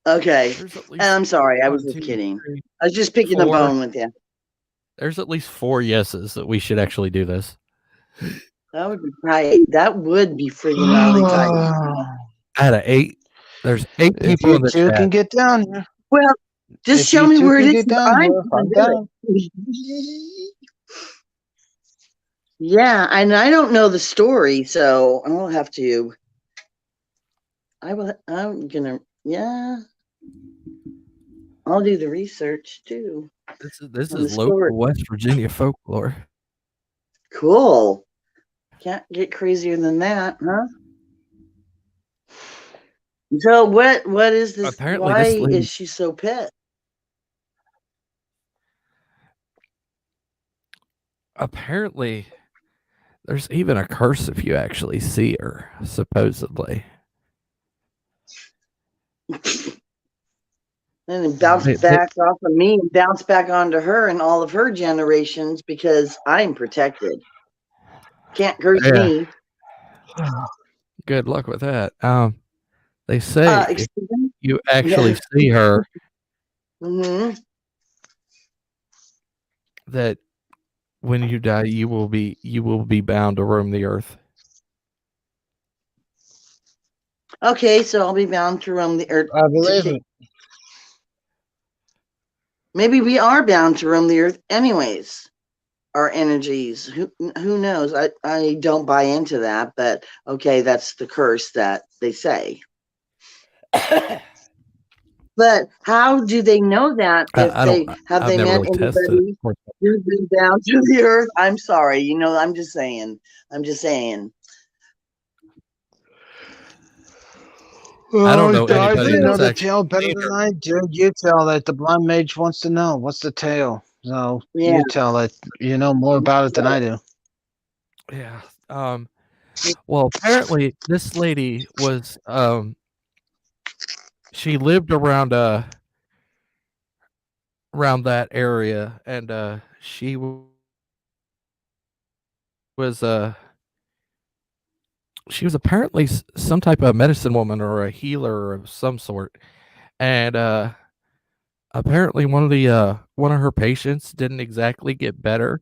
Okay. There's at And least I'm sorry, I was 1, just 2, kidding. 3, I was just picking a 4. bone with you. There's at least 4 yeses that we should actually do this. That would be tight. That would be freaking gnarly tight. Out of 8, there's 8 If people you in the two chat. can get down here. Well, just If show you me two where it can is. get down I'm here, gonna I'm do down. it. Yeah, and I don't know the story, so I'll have to. I'm gonna. Yeah, I'll do the research too. This on the is local story. West Virginia folklore. Cool. Can't get crazier than that, huh? So what is this? Apparently Why this lady is she so pissed? apparently there's even a curse if you actually see her, supposedly. And it bounced back off of me and bounced back onto her and all of her generations because I'm protected. Can't curse me. Good luck with that. They say if Excuse me? you actually see her, Mm-hmm. that when you die, you will be bound to roam the earth. Okay, so I'll be bound to roam the earth. I believe it. Maybe we are bound to roam the earth anyways. Our energies. Who knows? I don't buy into that, but okay, that's the curse that they say. But how do they know that if I they don't. have I've they never met really tested anybody it. who's been down to the earth? I'm sorry, I'm just saying. I'm just saying. I don't know Guys, anybody you know that's the actually tale better seen than her. I do. You tell it. The blind mage wants to know. What's the tale? So Yeah. you tell it. You know more about it than I do. Yeah. Well, apparently this lady was she lived around that area, and she was she was apparently some type of medicine woman or a healer of some sort, and apparently one of her patients didn't exactly get better,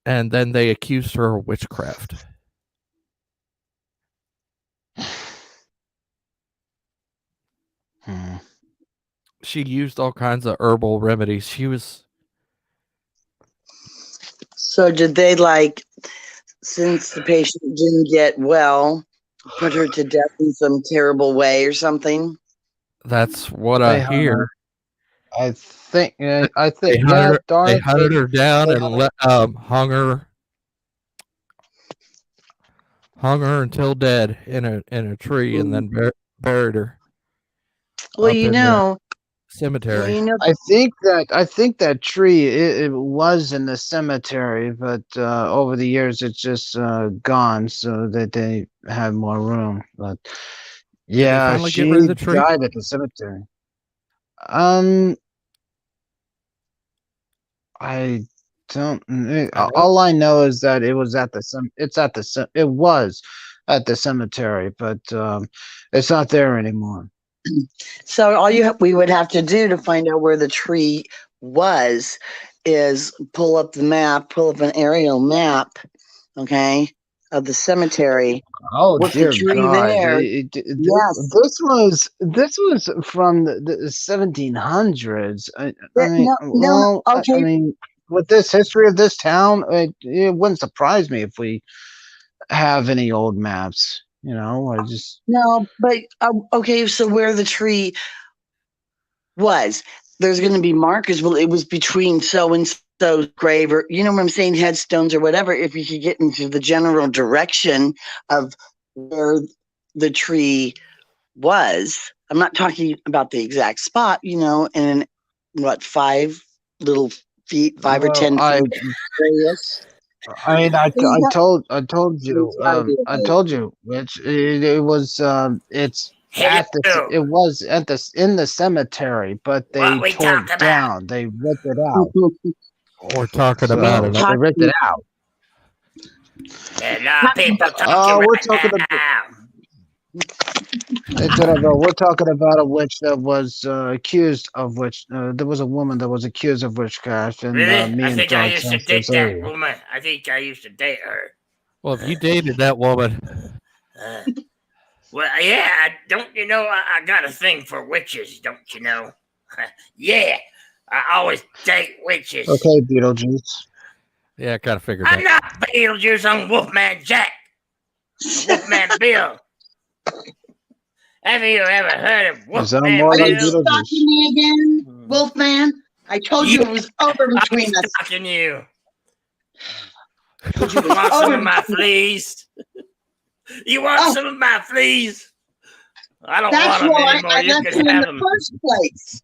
and then they accused her of witchcraft. She used all kinds of herbal remedies. She was So did they like since the patient didn't get well, put her to death in some terrible way or something. That's what I They hung her. hear. I think. They Yeah, darn they it. hunted her down They and hung her until dead in a tree, and then buried her Well, up in the well, cemetery. you know, I think that tree it was in the cemetery, but over the years it's just gone so that they have more room. But Did they yeah, finally get rid of she the tree? died at the cemetery. Um, I don't. I know. All I know is that it was at the it was at the cemetery, but it's not there anymore. so we would have to do to find out where the tree was is pull up the map, pull up an aerial map, okay, of the cemetery Oh with the dear tree God! there. Yes. This was from the 1700s. I mean, No, no, well, I okay. mean, with this history of this town, it wouldn't surprise me if we have any old maps. You know, I just No, but okay, so where the tree was, there's going to be markers. Well, it was between so and so's grave, or you know what I'm saying, headstones or whatever. If you could get into the general direction of where the tree was, I'm not talking about the exact spot, you know, and what, 5 little feet, 5 or 10 feet well, radius. I mean, I told you, There's gotta be a I way. told you, which it was, Hello. it was at in the cemetery, but What they we tore talk it about? down. They ripped it out. We're talking about So it. they ripped it out. There are a lot of people talking We're right talking about. now. We're talking about a witch that was accused of witch. There was a woman that was accused of witchcraft, and Really? me I and think I Doug used to sensed this date that earlier. woman. I think I used to date her. Well, if you dated that woman, Uh, well, yeah, don't you know I got a thing for witches, don't you know? Yeah, I always date witches. Okay, Beetlejuice. yeah, I kind of figured I'm that. not Beetlejuice, I'm Wolfman Jack. Wolfman Bill. Have you ever heard of Is that Wolfman more Are like you Bill? Beetlejuice? stalking me again, Wolfman? I told you Yeah, it was over I'm between us. stalking you. Told you it You was want over some of my between us. fleas? You want Oh, some of my fleas? I don't that's want them why anymore. I You left can you in have the them. first place.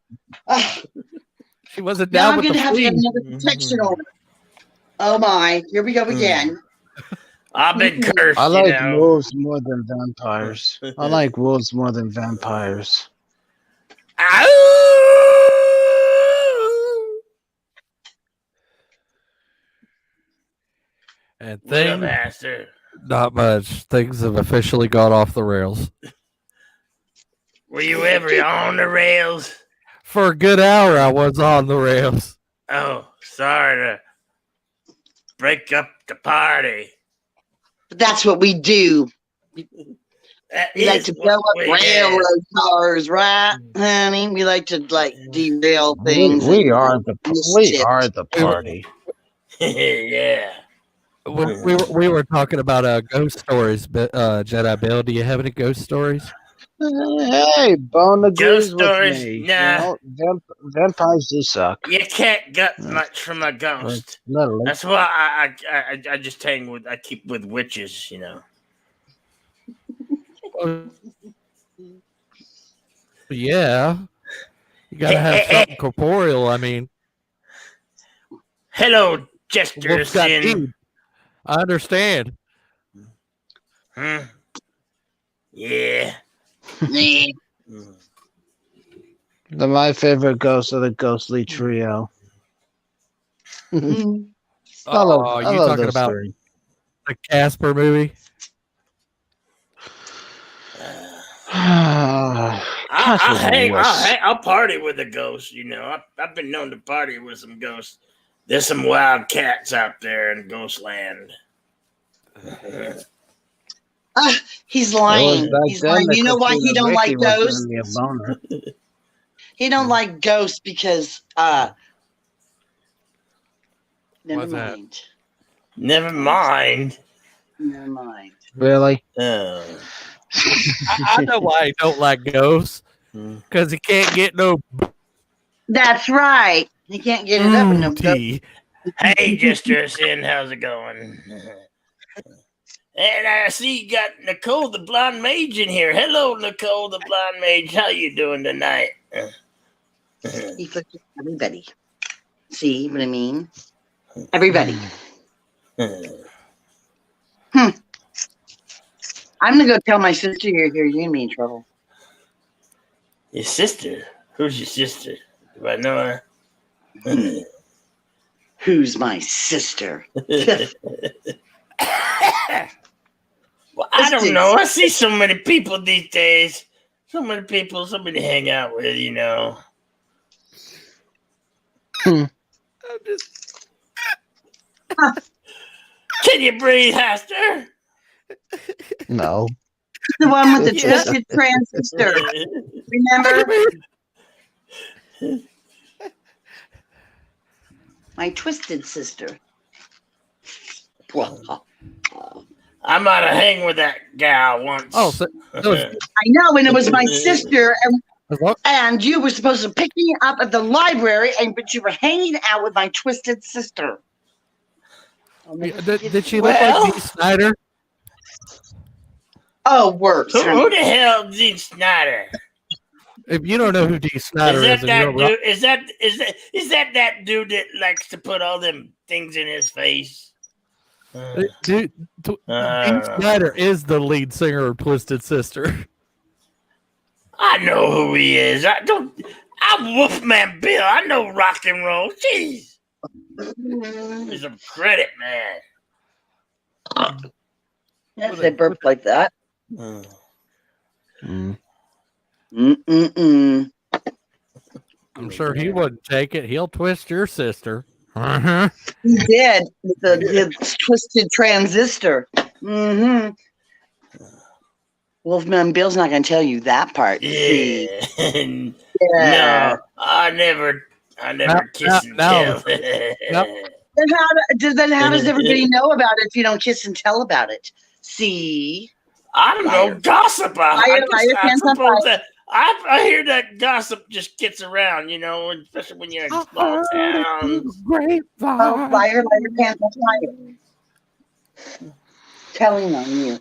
She wasn't Now down I'm with going the to have to have flea. another protection order. Oh my, here we go again. I've been I cursed, you like know. wolves more than vampires. I like wolves more than vampires. Ow! And What up, things, Master? not much. Things have officially gone off the rails. Were you ever on the rails? For a good hour, I was on the rails. Oh, sorry to break up the party. But that's what we do. That We like is to what blow up we did. railroad cars, right, honey? We like to derail things and We are the mischief. We were, party. Yeah. we were talking about ghost stories, but Jedi Bill, do you have any ghost stories? Hey, Bone Ghost agrees with stories? me. Nah. Vampires do suck. You can't get Uh, much from a ghost. Literally. That's why I just I keep with witches, you know. Well, yeah, you gotta have something corporeal. I mean, Hello, wolf's got Jesterson. teeth. I understand. Yeah. My favorite ghosts are the ghostly trio. Mm. I Oh, you love talking those about three. the Casper movie? I'll party with a ghost, you know. I've been known to party with some ghosts. There's some wild cats out there in Ghostland. He's lying. Back He's then, lying. the You know why he Katrina don't Ricky like was ghosts? giving me a boner. He don't like ghosts because never Why's that? mind. Never mind. Never mind. Really? I know why he don't like ghosts. Because he can't get no That's right. You can't get it up with no go. tea. Hey, Jester Sin, how's it going? And I see you got Nicole the Blonde Mage in here. Hello, Nicole the Blonde Mage. How you doing tonight? He flipped it to everybody. See what I mean? Everybody. I'm gonna go tell my sister you're here. You're gonna be in trouble. Your sister? Who's your sister? Do I know her? Who's my sister? Well, I don't know. I see so many people these days. So many people, somebody to hang out with, you know. I'm just Can you breathe, Hester? No. The one with the twisted transistor. Remember? My twisted sister. I might have hang with that gal once. oh, so I know, and it was my sister, what? and you were supposed to pick me up at the library, but you were hanging out with my twisted sister. Did she look like Dee Snyder? Oh, worse. Who the hell is Dee Snyder? If you don't know who Dee Snyder Is that and you that don't dude? Is that dude that likes to put all them things in his face? Dee Snyder is the lead singer of Twisted Sister. I know who he is. I'm Wolfman Bill. I know rock and roll. Jeez. He's a credit man. Yes, they burp like that. Mm. Mm-mm-mm. I'm sure he wouldn't take it. He'll twist your sister. Uh-huh. He did with the twisted transistor. Mm-hmm. Wolfman Bill's not going to tell you that part. See? Yeah. Yeah. No, I never kiss and no. tell. Then how does everybody know about it if you don't kiss and tell about it? See? I don't know, gossip. I hear that gossip just gets around, you know, especially when you're in small towns. Oh, liar, pants on fire. Telling on you.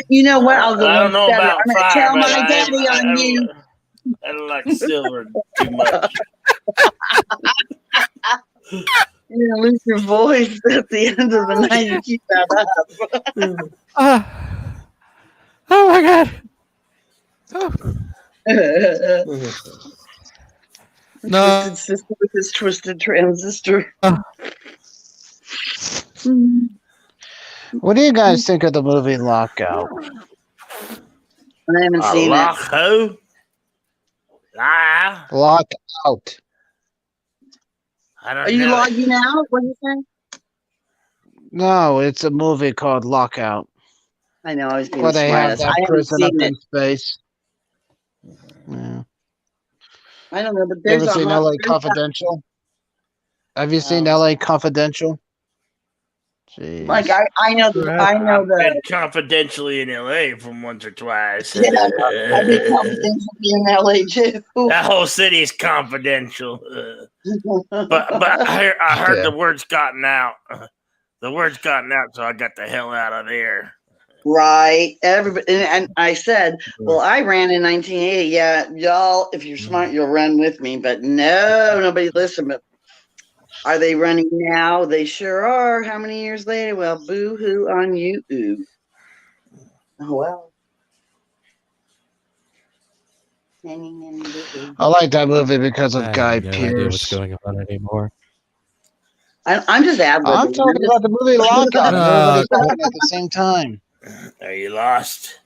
You know what? I'll go I don't know better. about I'm going to fire, tell but my daddy on you. I don't like silver too much. You're going to lose your voice at the end of the night. You keep that up. Oh my God. Oh. No. Twisted sister with his twisted transistor. What do you guys think of the movie Lockout? I haven't seen Lock it. who? Lie. Lockout. I don't Are you know. logging out? What do you think? No, it's a movie called Lockout. I know, I was being Where they have smart. I that haven't prison up seen in it. space. Yeah. I don't know, but You there's ever a seen hot. LA Confidential? Have you seen No. LA Confidential? Jeez. Like I know the I've been confidentially in LA from once or twice. Yeah, I've been confidentially in LA too. That whole city is confidential. But I heard Yeah. the word's gotten out. The word's gotten out, so I got the hell out of there. Right. Everybody, and I said, well, I ran in 1980. Yeah, y'all, if you're smart, you'll run with me. But no, nobody listened. But are they running now? They sure are. How many years later? Well, boo-hoo on you. Oh, well. I like that movie because of I Guy have no idea what's Pearce. going on anymore. I'm just ad-libbing. I'm talking about the movie Lockout. Everybody's talking at the same time. Are you lost?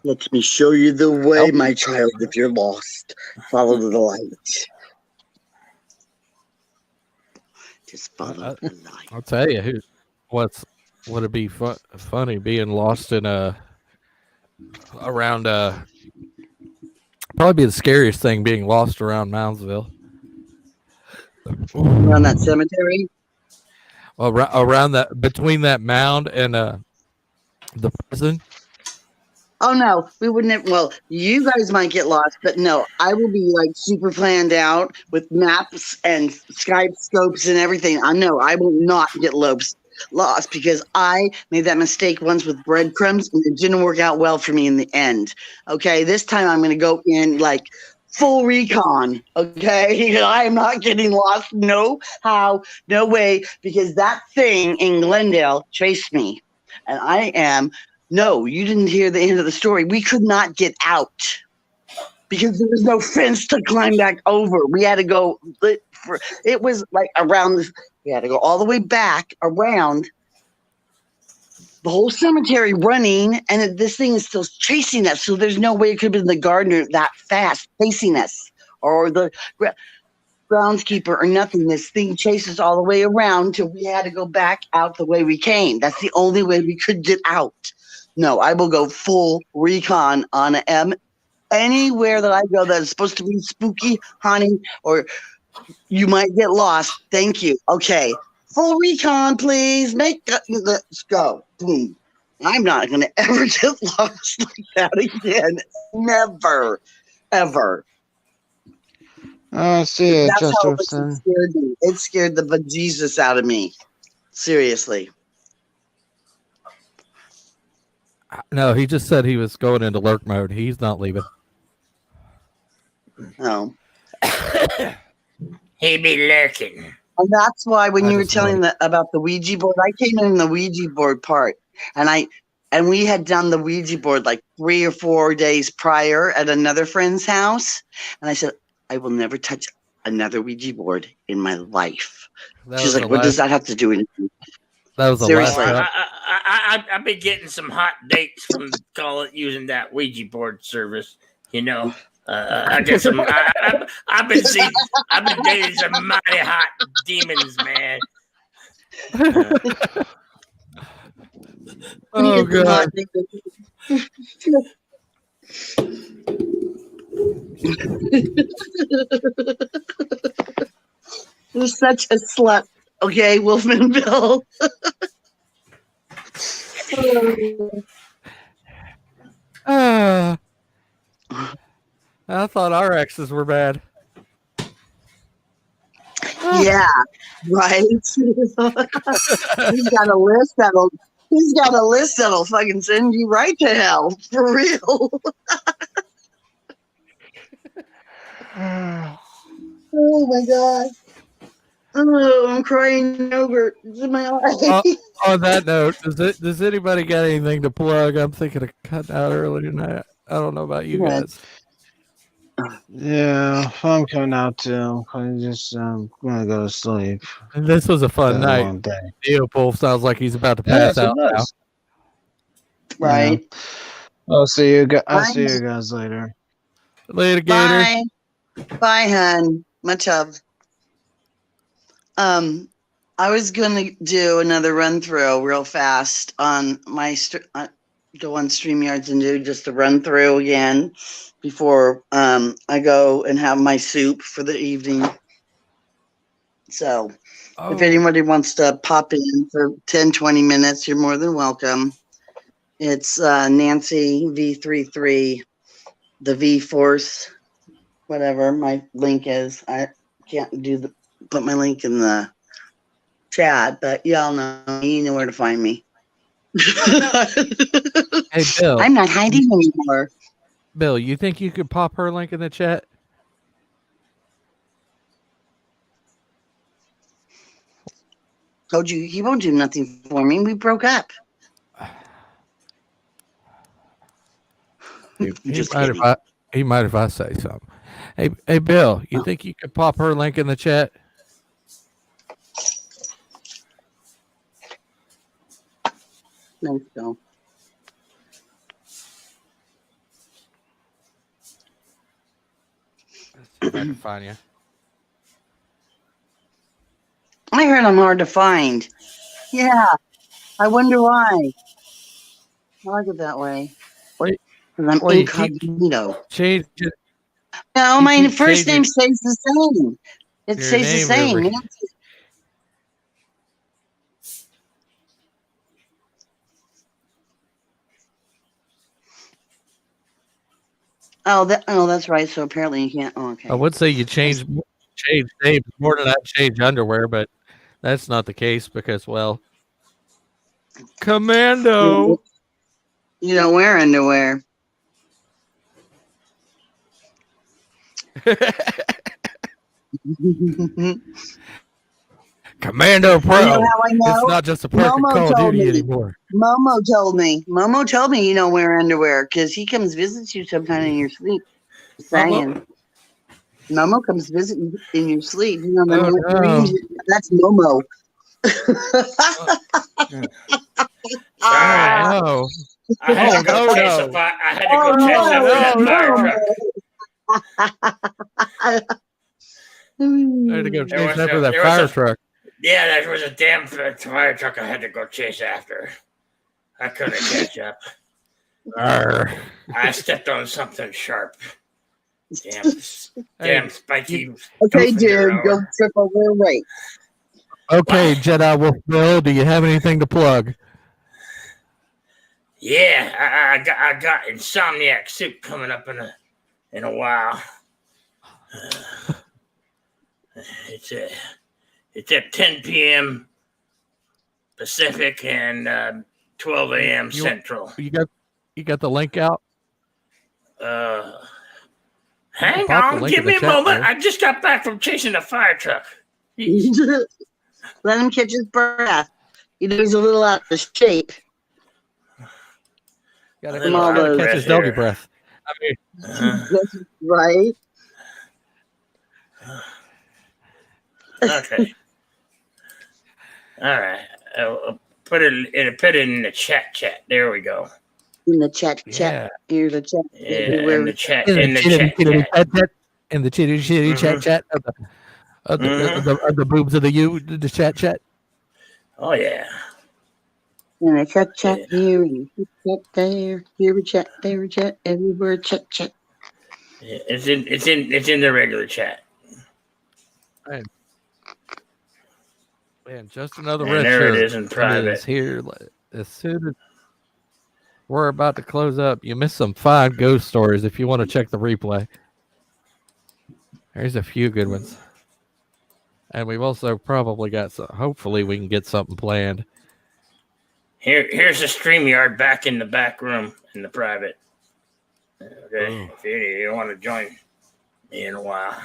Let me show you the way, Nope. my child. If you're lost, follow the light. Just follow the light. I'll tell you would it be funny being lost in around probably be the scariest thing being lost around Moundsville. Around that cemetery. around that between that mound and the prison. Oh no, we wouldn't have. Well, you guys might get lost, but no, I will be like super planned out with maps and Skype scopes and everything. I know I will not get lost because I made that mistake once with breadcrumbs and it didn't work out well for me in the end. Okay, this time I'm going to go in like full recon. Okay, I am not getting lost. No how, no way, because that thing in Glendale chased me, and I am. No, you didn't hear the end of the story. We could not get out because there was no fence to climb back over. We had to go. It was like around this. We had to go all the way back around the whole cemetery running, and this thing is still chasing us. So there's no way it could have been the gardener that fast chasing us, or the groundskeeper, or nothing. This thing chases all the way around till we had to go back out the way we came. That's the only way we could get out. No, I will go full recon on M. Anywhere that I go that is supposed to be spooky, haunting, or you might get lost. Thank you. Okay, full recon, please. Let's go. Boom. I'm not going to ever get lost like that again. Never, ever. See it, That's how much it Chesterton. scared me. It scared the bejesus out of me. Seriously. No, he just said he was going into lurk mode. He's not leaving. No. He be lurking. And that's why when I you were just know telling about the Ouija board, I came in the Ouija board part, and we had done the Ouija board like 3 or 4 days prior at another friend's house, and I said I will never touch another Ouija board in my life. She's like, "What does that have to do with anything?" That was the Seriously. last. I've been getting some hot dates from call it using that Ouija board service. You know, I get some. I've been dating some mighty hot demons, man. Oh god. You're such a slut. Okay, Wolfman Bill. I thought our exes were bad. Yeah, right. He's got a list that'll fucking send you right to hell for real. Oh my god. Oh, I'm crying yogurt in my eye. On that note, does anybody got anything to plug? I'm thinking of cutting out early tonight. I don't know about you guys. Yeah, I'm coming out too. I'm just gonna go to sleep. And this was a fun night. Long day. Neopol sounds like he's about to pass out now. Right. Yeah. I'll see you guys later. Later, Gator. Bye, hun. Much love. I was gonna do another run through real fast on my go on StreamYards and do just a run through again before I go and have my soup for the evening. So if anybody wants to pop in for 10, 20 minutes, you're more than welcome. It's Nancy V33, the V Force, whatever my link is. I can't put my link in the chat, but y'all know me. You know where to find me. Hey, Bill. I'm not hiding anymore. Bill, you think you could pop her link in the chat? Told you he won't do nothing for me. We broke up. He might if I say something. Hey, Bill, you think you could pop her link in the chat? Let's go. Let's see if I can find you. I heard I'm hard to find. Yeah. I wonder why. I like it that way. Wait. I'm incognito. Change it. No, my first name stays the same. It stays the same. That's right. So apparently you can't. Oh, okay. I would say you change names more than I change underwear, but that's not the case because, well, Commando. You don't wear underwear. Commando Pro. You know how I know? It's not just a perk of Momo Call of told Duty me. anymore. Momo told me. Momo told me you don't wear underwear because he comes visits you sometime in your sleep. Saying. Momo comes visit you in your sleep. You know Oh, the no. dreams. That's Momo. Sorry. Oh, I had to go no, chase no. a fire. I had to go chase after that fire truck. I had to go chase after that fire truck. Yeah, there was a damn fire truck I had to go chase after. I couldn't catch up. Arr. I stepped on something sharp. Damn spiky. Okay, dude, fender go hour. trip over a rake. Okay, What? Jedi Wolf Bill, do you have anything to plug? Yeah, I got Insomniac Soup coming up in a while. It's at 10 p.m. Pacific and 12 a.m. Central. You got the link out? Hang pop the on, link give in the me a chat moment. there. I just got back from chasing a fire truck. Jeez. Let him catch his breath. You know he's a little out of shape. Gotta From all those- catch his doggy breath. I mean, That's right. Okay. All right. I'll put it in the chat. There we go. In the chat. yeah. Here's the chat. Yeah, in the chat. In the chitty chat. in the chitty chat of the boobs of the chat. Oh yeah. In the chat Yeah. here, and chat there, here we chat, there we chat, everywhere chat. Yeah, it's in the regular chat. Man, just another And red there shirt. it is in private. Is here as soon as we're about to close up. You missed some fine ghost stories if you want to check the replay. There's a few good ones. And we've also probably got some. Hopefully, we can get something planned. Here's the StreamYard back in the back room in the private. Okay, Ooh. if you want to join me in a while.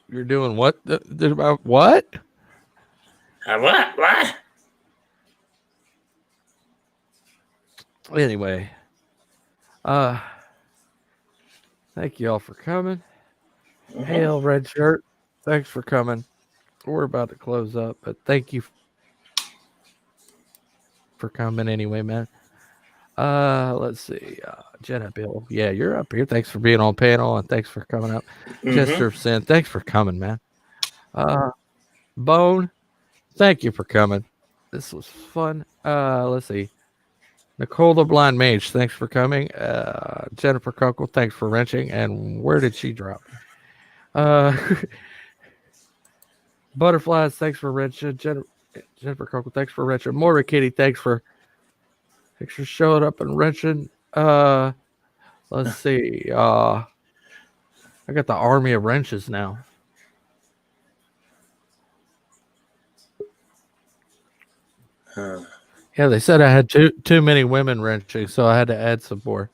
You're doing what? What? What? Anyway, thank you all for coming. Mhm. Hail, red shirt. Thanks for coming. We're about to close up, but thank you for coming anyway, man. Let's see. Jenna Bill. Yeah, you're up here. Thanks for being on panel and thanks for coming up. Jester Sin, thanks for coming, man. Bone, thank you for coming. This was fun. Let's see. Nicole the Blind Mage, thanks for coming. Jennifer Kunkel, thanks for wrenching. And where did she drop? Butterflies, thanks for wrenching. Jennifer Kunkel, thanks for wrenching. Morbid Kitty, thanks for showing up and wrenching. Let's see. I got the army of wrenches now. Yeah, they said I had too many women wrenching, so I had to add some more.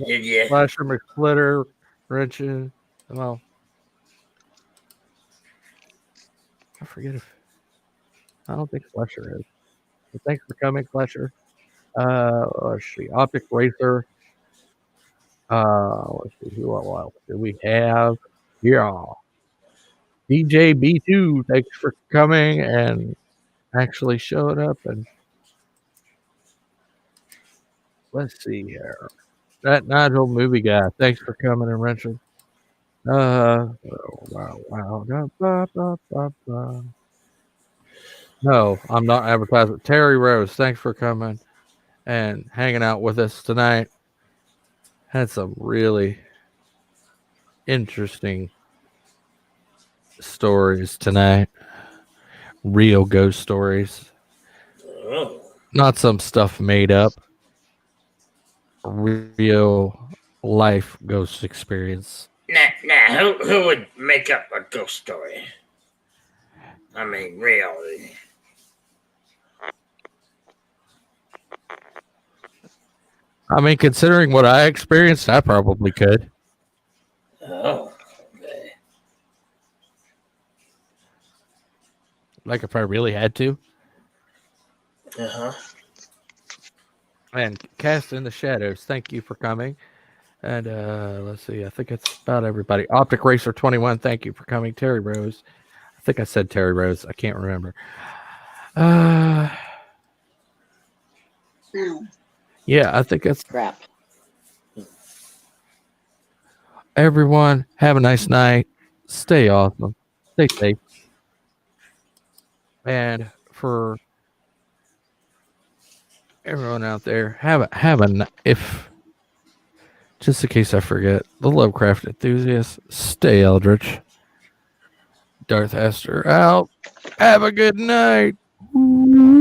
Did you? Flasher McSplitter wrenching. Well, I forget if I don't think Fletcher is. But thanks for coming, Fletcher. Let's see. Optic Racer. Let's see. Who else do we have? Yeah. DJ B2, thanks for coming and actually showing up. And let's see here. That Nigel movie guy, thanks for coming and wrenching. Wow. No, I'm not advertising. Terry Rose, thanks for coming and hanging out with us tonight. Had some really interesting stories tonight. Real ghost stories. Oh. not some stuff made up. Real life ghost experience. Nah, who would make up a ghost story? I mean, really. I mean, considering what I experienced, I probably could. Oh, okay. Like if I really had to. Uh-huh. And Cast in the Shadows, thank you for coming. And let's see, I think it's about everybody. Optic Racer 21, thank you for coming. Terry Rose. I think I said Terry Rose. I can't remember. Yeah, I think it's Crap. everyone. Have a nice night. Stay awesome. Stay safe. And for everyone out there, if just in case I forget, the Lovecraft enthusiasts, stay eldritch. Darth Hester out. Have a good night.